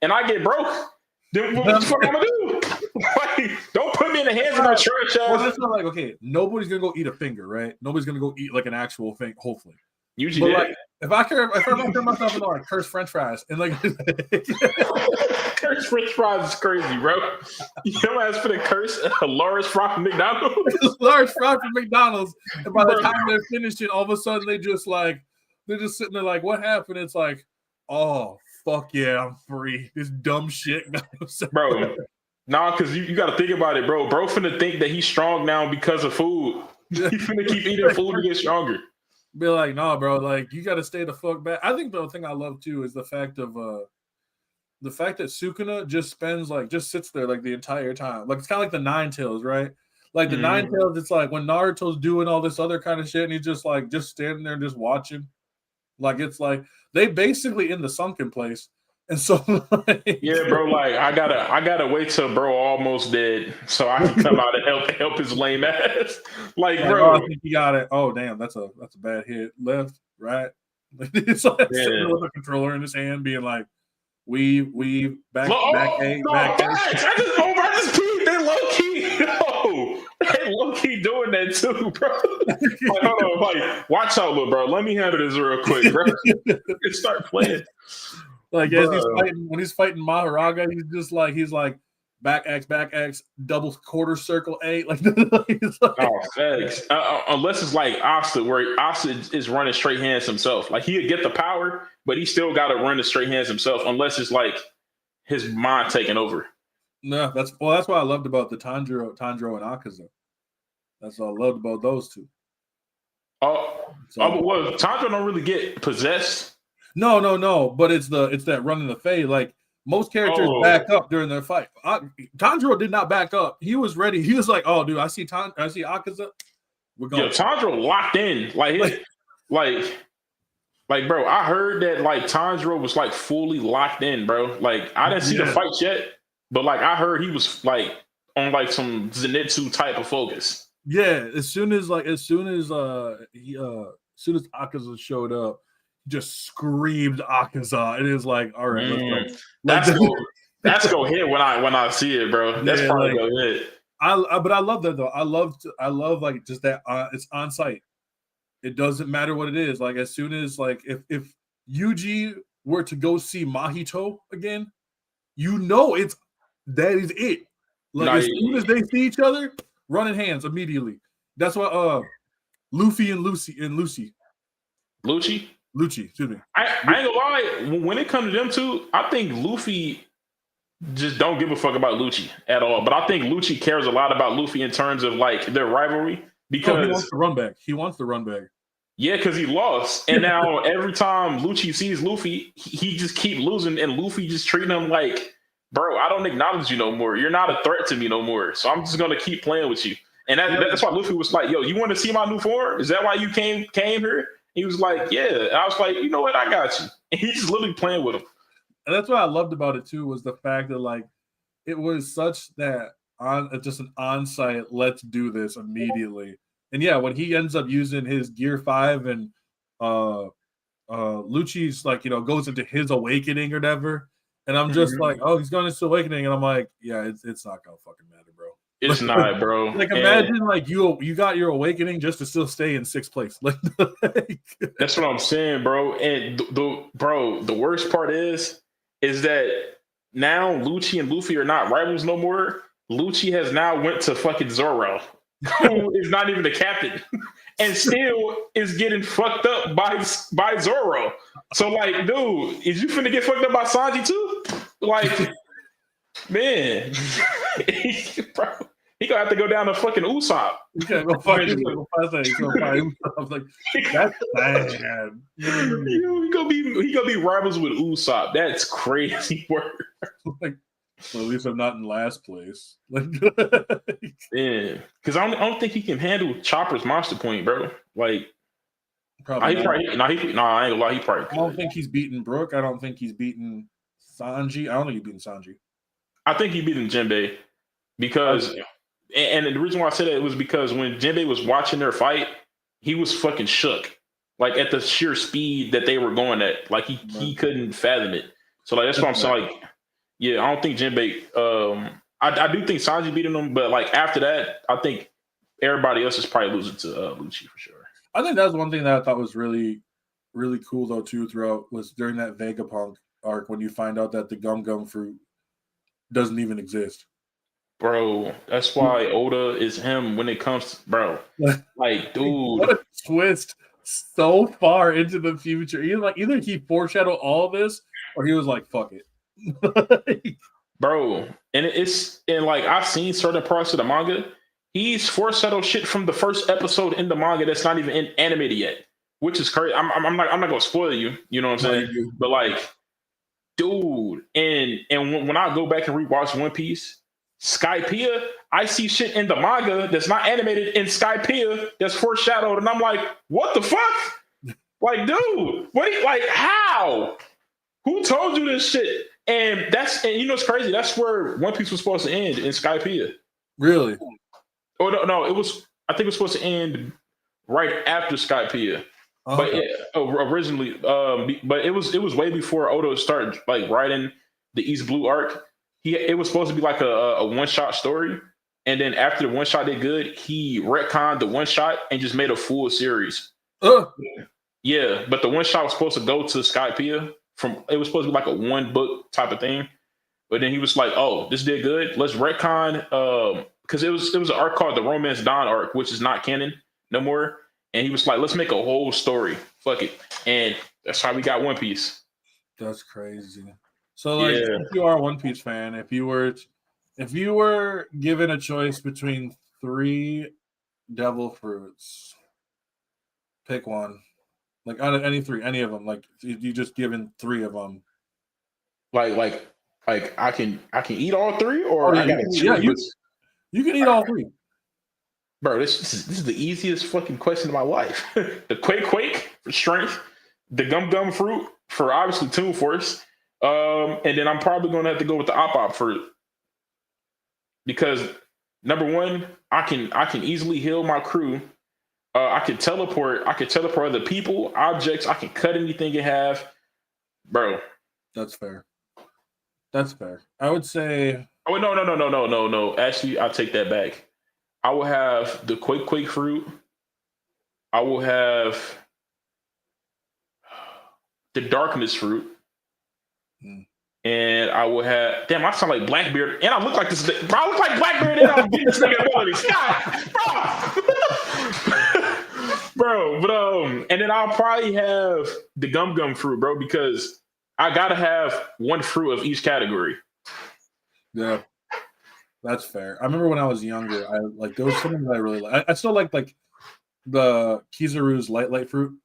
and I get broke, then what the fuck am I gonna do? Like, don't put me in the hands of my trash ass. Well, that's not like, okay, nobody's gonna go eat a finger, right? Nobody's gonna go eat like an actual thing, hopefully. Usually, but like, if I turn myself into like cursed French fries and like cursed French fries is crazy, bro. You know what? For the curse, a large fry from McDonald's. Large fry from McDonald's, and by the time they're finishing, all of a sudden they're just sitting there like, what happened? It's like, oh fuck yeah, I'm free. This dumb shit, bro. Nah, because you got to think about it, bro. Bro finna think that he's strong now because of food. He finna keep eating food to get stronger. Be like, nah, bro. Like, you got to stay the fuck back. I think the thing I love too is the fact that Sukuna just sits there like the entire time. Like, it's kind of like the Nine Tails, right? Like the Nine Tails, it's like when Naruto's doing all this other kind of shit, and he's just like standing there, just watching. Like, it's like they basically in the sunken place. And so, yeah, bro. Like, I gotta wait till bro almost dead so I can come out and help his lame ass. Like, bro, I think he got it. Oh, damn, that's a bad hit. Left, right. It's like sitting with a controller in his hand, being like, "Weave, back, back, A, back." I just peed. They low key, they low key doing that too, bro. Like, hold on, like, watch out, little bro. Let me handle this real quick, bro. Start playing. Like, as when he's fighting Maharaga, he's like back X, double quarter circle A. Like, thanks. Unless it's like Asta, where Asta is running straight hands himself. Like, he'd get the power, but he still got to run the straight hands himself. Unless it's like his mind taking over. No, that's what I loved about the Tanjiro and Akaza. That's what I loved about those two. Well, Tanjiro don't really get possessed. No. But it's that running the fade. Like, most characters back up during their fight. Tanjiro did not back up. He was ready. He was like, "Oh, dude, I see Akaza. We're going." Yo, Tanjiro locked in. Like, bro, I heard that like Tanjiro was like fully locked in, bro. Like, I didn't see the fight yet, but like I heard he was like on like some Zenitsu type of focus. Yeah, as soon as Akaza showed up, just screamed Akaza. It is like, all right, let's go. That's go hit when I see it, bro. That's probably go hit. But I love that though. I love like just that it's on site. It doesn't matter what it is. Like, as soon as like if Yuji were to go see Mahito again, that is it. Like, as soon as they see each other, running hands immediately. That's why Luffy and Lucy. Lucci, excuse me. I ain't gonna lie. When it comes to them two, I think Luffy just don't give a fuck about Lucci at all. But I think Lucci cares a lot about Luffy in terms of like their rivalry because he wants to run back. He wants to run back. Yeah, because he lost, and now every time Lucci sees Luffy, he just keep losing, and Luffy just treating him like, bro, I don't acknowledge you no more. You're not a threat to me no more. So I'm just gonna keep playing with you. And that's why Luffy was like, "Yo, you want to see my new form? Is that why you came here?" He was like, "Yeah." And I was like, "You know what? I got you." And he's just literally playing with him. And that's what I loved about it too, was the fact that like it was such that just an on-site, let's do this immediately. And yeah, when he ends up using his Gear 5 and Lucci's like, goes into his awakening or whatever, and I'm just like, oh, he's going into awakening, and I'm like, yeah, it's not gonna fucking matter, bro. It's not, bro. Like, imagine like you got your awakening just to still stay in 6th place. Like, that's what I'm saying, bro. And the worst part is that now Lucci and Luffy are not rivals no more. Lucci has now went to fucking Zoro, who is not even the captain, and still is getting fucked up by Zoro. So like, dude, is you finna get fucked up by Sanji too? Like, man, bro, he gonna have to go down to fucking Usopp. Yeah, go find Usopp. Like, that's bad. He gonna be rivals with Usopp. That's crazy work. Like, well, at least I'm not in last place. Yeah, because I don't think he can handle Chopper's monster point, bro. Like, probably I ain't gonna lie. He probably could. I don't think he's beaten Brook. I don't think he's beaten Sanji. I don't think he's beaten Sanji. I think he beaten Jinbei because, and the reason why I said that was because when Jinbei was watching their fight, he was fucking shook, like at the sheer speed that they were going at. Like he couldn't fathom it. So like that's why I'm saying, like, yeah, I don't think Jinbei. I do think Sanji beating him, but like after that, I think everybody else is probably losing to Lucci for sure. I think that's one thing that I thought was really, really cool though too. Throughout was during that Vegapunk arc when you find out that the Gum fruit doesn't even exist. Bro, that's why Oda is him when it comes to, bro. Like, dude. What a twist so far into the future. Either he foreshadowed all this or he was like, fuck it. Bro. And like I've seen certain parts of the manga. He's foreshadowed shit from the first episode in the manga that's not even animated yet, which is crazy. I'm not gonna spoil you. You know what I'm saying? But like, dude, and when I go back and rewatch One Piece, Skypiea, I see shit in the manga that's not animated in Skypiea that's foreshadowed, and I'm like, what the fuck? Like, dude, like how? Who told you this shit? And you know it's crazy. That's where One Piece was supposed to end in Skypiea. Really? Oh no, I think it was supposed to end right after Skypiea. Okay. But originally, but it was way before Oda started like writing the East Blue arc. It was supposed to be like a one shot story, and then after the one shot did good, he retconned the one shot and just made a full series. Yeah, but the one shot was supposed to go to Skypiea. It was supposed to be like a one book type of thing, but then he was like, "Oh, this did good. Let's retcon." Because it was an arc called the Romance Dawn arc, which is not canon no more. And he was like, let's make a whole story. Fuck it. And that's how we got One Piece. That's crazy. So like if you are a One Piece fan, if you were given a choice between 3 devil fruits, pick one. Like out of any 3, any of them. Like you just given 3 of them. Like I can eat all 3 or I gotta choose. You can eat all 3. Bro, this is the easiest fucking question of my life. The Quake for strength, the Gum fruit for obviously Toon Force, and then I'm probably gonna have to go with the Op fruit because number 1, I can easily heal my crew. I can teleport other people, objects. I can cut anything in half, bro. That's fair. I would say. Oh no. Actually, I'll take that back. I will have the Quake fruit. I will have the Darkness fruit. And I will have. Damn, I sound like Blackbeard. And I look like this. Bro, I look like Blackbeard and I'm getting this nigga abilities. Bro, but and then I'll probably have the Gum fruit, bro, because I gotta have one fruit of each category. Yeah. That's fair. I remember when I was younger, there was something that I really like. I still like the Kizaru's light fruit.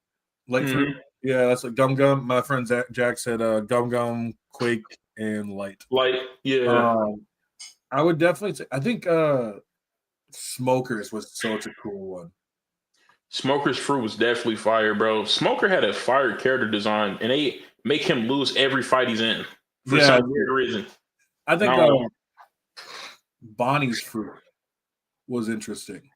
Fruit. Yeah, that's like Gum. My friend Jack said Gum, Quake, and Light. Light, yeah. I would definitely say I think Smokers was such a cool one. Smoker's fruit was definitely fire, bro. Smoker had a fire character design, and they make him lose every fight he's in for some weird reason. I think Bonnie's fruit was interesting.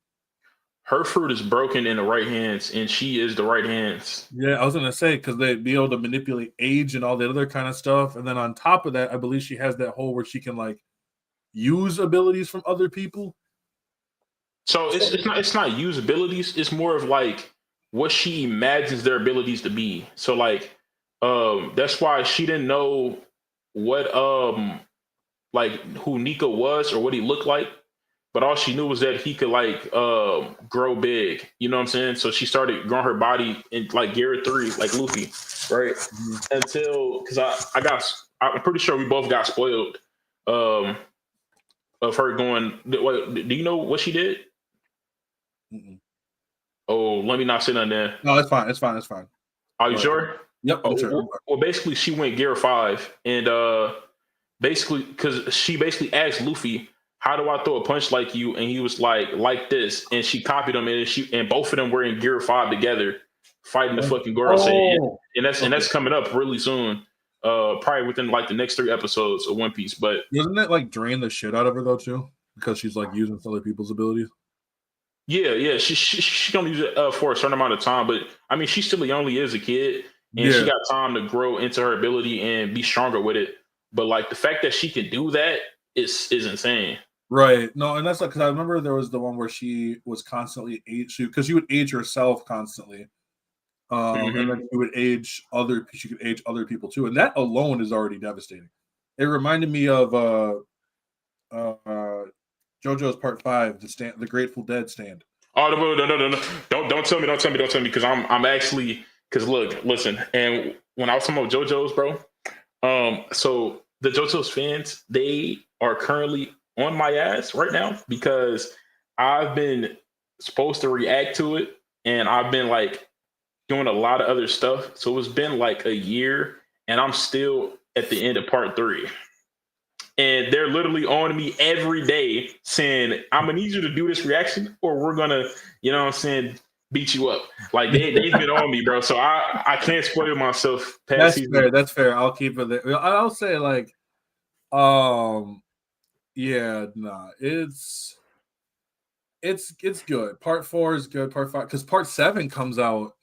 Her fruit is broken in the right hands, and she is the right hands. Yeah, I was gonna say because they'd be able to manipulate age and all that other kind of stuff, and then on top of that, I believe she has that whole where she can like use abilities from other people. So it's not use abilities. It's more of like what she imagines their abilities to be. So like, that's why she didn't know what like who Nico was or what he looked like, but all she knew was that he could like grow big. You know what I'm saying? So she started growing her body in like Gear 3, like Luffy, right? Until because I'm pretty sure we both got spoiled of her going. Do you know what she did? Oh, let me not say nothing there. No, it's fine. It's fine. Are you sure? Yep. I'm sure. Well, basically, she went Gear 5, and basically, because she basically asked Luffy, "How do I throw a punch like you?" And he was like this, and she copied him, and both of them were in Gear 5 together, fighting the fucking Gorosei, and that's coming up really soon. Probably within like the next 3 episodes of One Piece. But doesn't it like drain the shit out of her though too? Because she's like using other people's abilities. Yeah. She don't use it for a certain amount of time, but I mean, she still only is a kid, and she got time to grow into her ability and be stronger with it. But like the fact that she can do that is insane. Right. No, and that's like because I remember there was the one where she was constantly because she would age herself constantly. And then she would age she could age other people too. And that alone is already devastating. It reminded me of JoJo's Part 5, the Grateful Dead stand. Oh no! Don't tell me, because I'm actually because look, listen, and when I was talking about JoJo's, bro, so the JoJo's fans, they are currently on my ass right now because I've been supposed to react to it, and I've been like doing a lot of other stuff. So it's been like a year, and I'm still at the end of part 3. And they're literally on me every day saying, I'm gonna need you to do this reaction, or we're gonna, you know what I'm saying, beat you up. Like they've been on me, bro. So I can't spoil myself past That's season. fair. That's fair. I'll keep it there. I'll say like, yeah, nah, it's good. Part 4 is good. Part 5, because part 7 comes out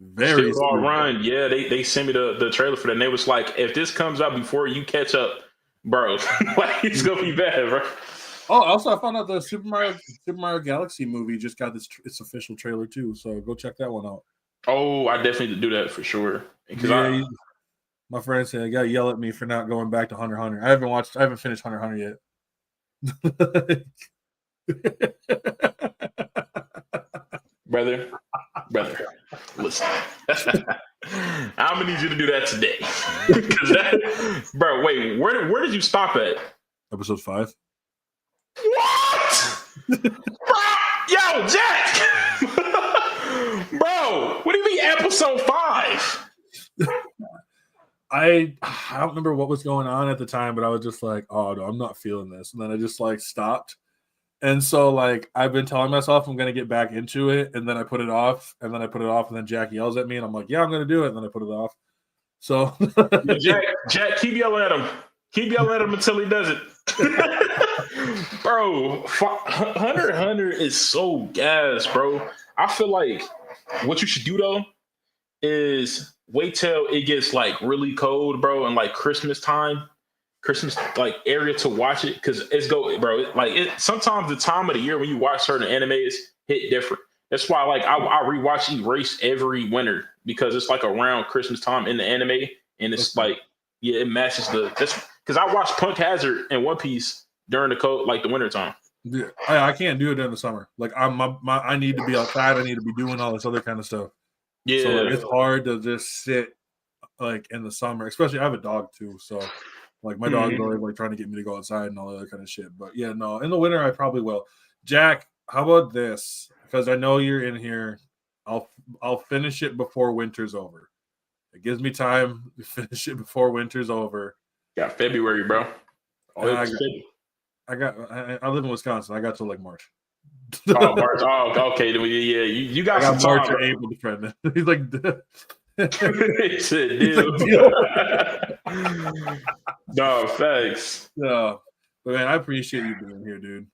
very Still all soon. run. Yeah, they sent me the trailer for that. And they was like, if this comes out before you catch up, bro, like it's gonna be bad, bro. Oh, also I found out the Super Mario Galaxy movie just got its official trailer too. So go check that one out. Oh, I definitely need to do that for sure. Because my friend said, "I gotta yell at me for not going back to Hunter x Hunter." I haven't finished Hunter x Hunter yet. brother, listen. I'm gonna need you to do that today. Bro, wait, where did you stop at? Episode 5. What? Yo, Jack! Bro, what do you mean episode 5? I don't remember what was going on at the time, but I was just like, oh no, I'm not feeling this. And then I just like stopped. And so like I've been telling myself I'm gonna get back into it, and then I put it off, and then Jack yells at me, and I'm like, yeah, I'm gonna do it, and then I put it off. So Jack, keep yelling at him. Keep yelling at him until he does it. Bro, Hunter x Hunter is so gas, bro. I feel like what you should do though is wait till it gets like really cold, bro, and like Christmas like area to watch it, because it's go, bro. Sometimes the time of the year when you watch certain animes hit different. That's why like I rewatch Erase every winter, because it's like around Christmas time in the anime, and it's like it matches that's because I watched Punk Hazard and One Piece during the cold, like the winter time. Yeah, I can't do it in the summer. Like I need to be outside. I need to be doing all this other kind of stuff. Yeah, so like, it's hard to just sit like in the summer, especially I have a dog too. So like my dog's always like trying to get me to go outside and all that other kind of shit. But yeah, no, in the winter I probably will. Jack, how about this? Because I know you're in here. I'll finish it before winter's over. It gives me time to finish it before winter's over. Yeah, February, bro. I live in Wisconsin. I got till like March. Oh, March. Oh, okay. Yeah, you got some March time. or April to friend. He's like, it's a deal. No, thanks. No, but man, I appreciate you being here, dude.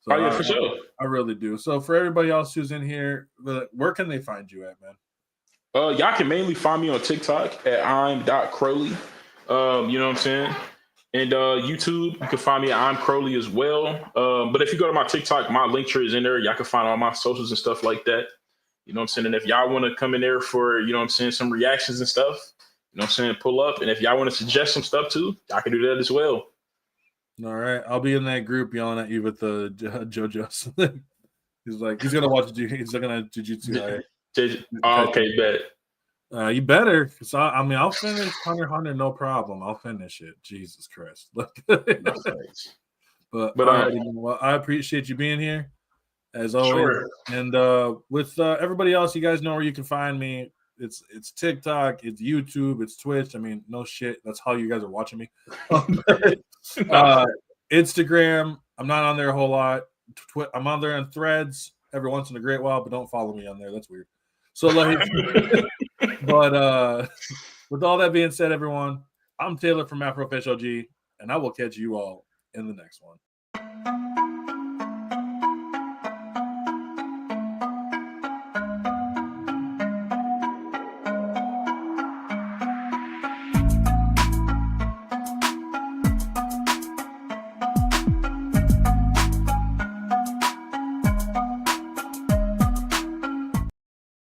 So yeah, for sure. I really do. So for everybody else who's in here, where can they find you at, man? Y'all can mainly find me on TikTok at I'm.Kroly. You know what I'm saying? And YouTube, you can find me at I'm Kroly as well. But if you go to my TikTok, my link tree is in there. Y'all can find all my socials and stuff like that. You know what I'm saying? And if y'all want to come in there for, you know what I'm saying, some reactions and stuff, you know what I'm saying, pull up. And if y'all want to suggest some stuff too, I can do that as well. All right. I'll be in that group yelling at you with the JoJo's. He's like, he's going to watch he's going to jujutsu. Okay, bet. You better, because I'll finish Hunter x Hunter, no problem. I'll finish it. Jesus Christ. But well, I appreciate you being here, as always. Sure. And with everybody else, you guys know where you can find me. It's TikTok, it's YouTube, it's Twitch. I mean, no shit. That's how you guys are watching me. Instagram, I'm not on there a whole lot. I'm on there on Threads every once in a great while, but don't follow me on there. That's weird. So like, but with all that being said, everyone, I'm Taylor from Afro OG, and I will catch you all in the next one.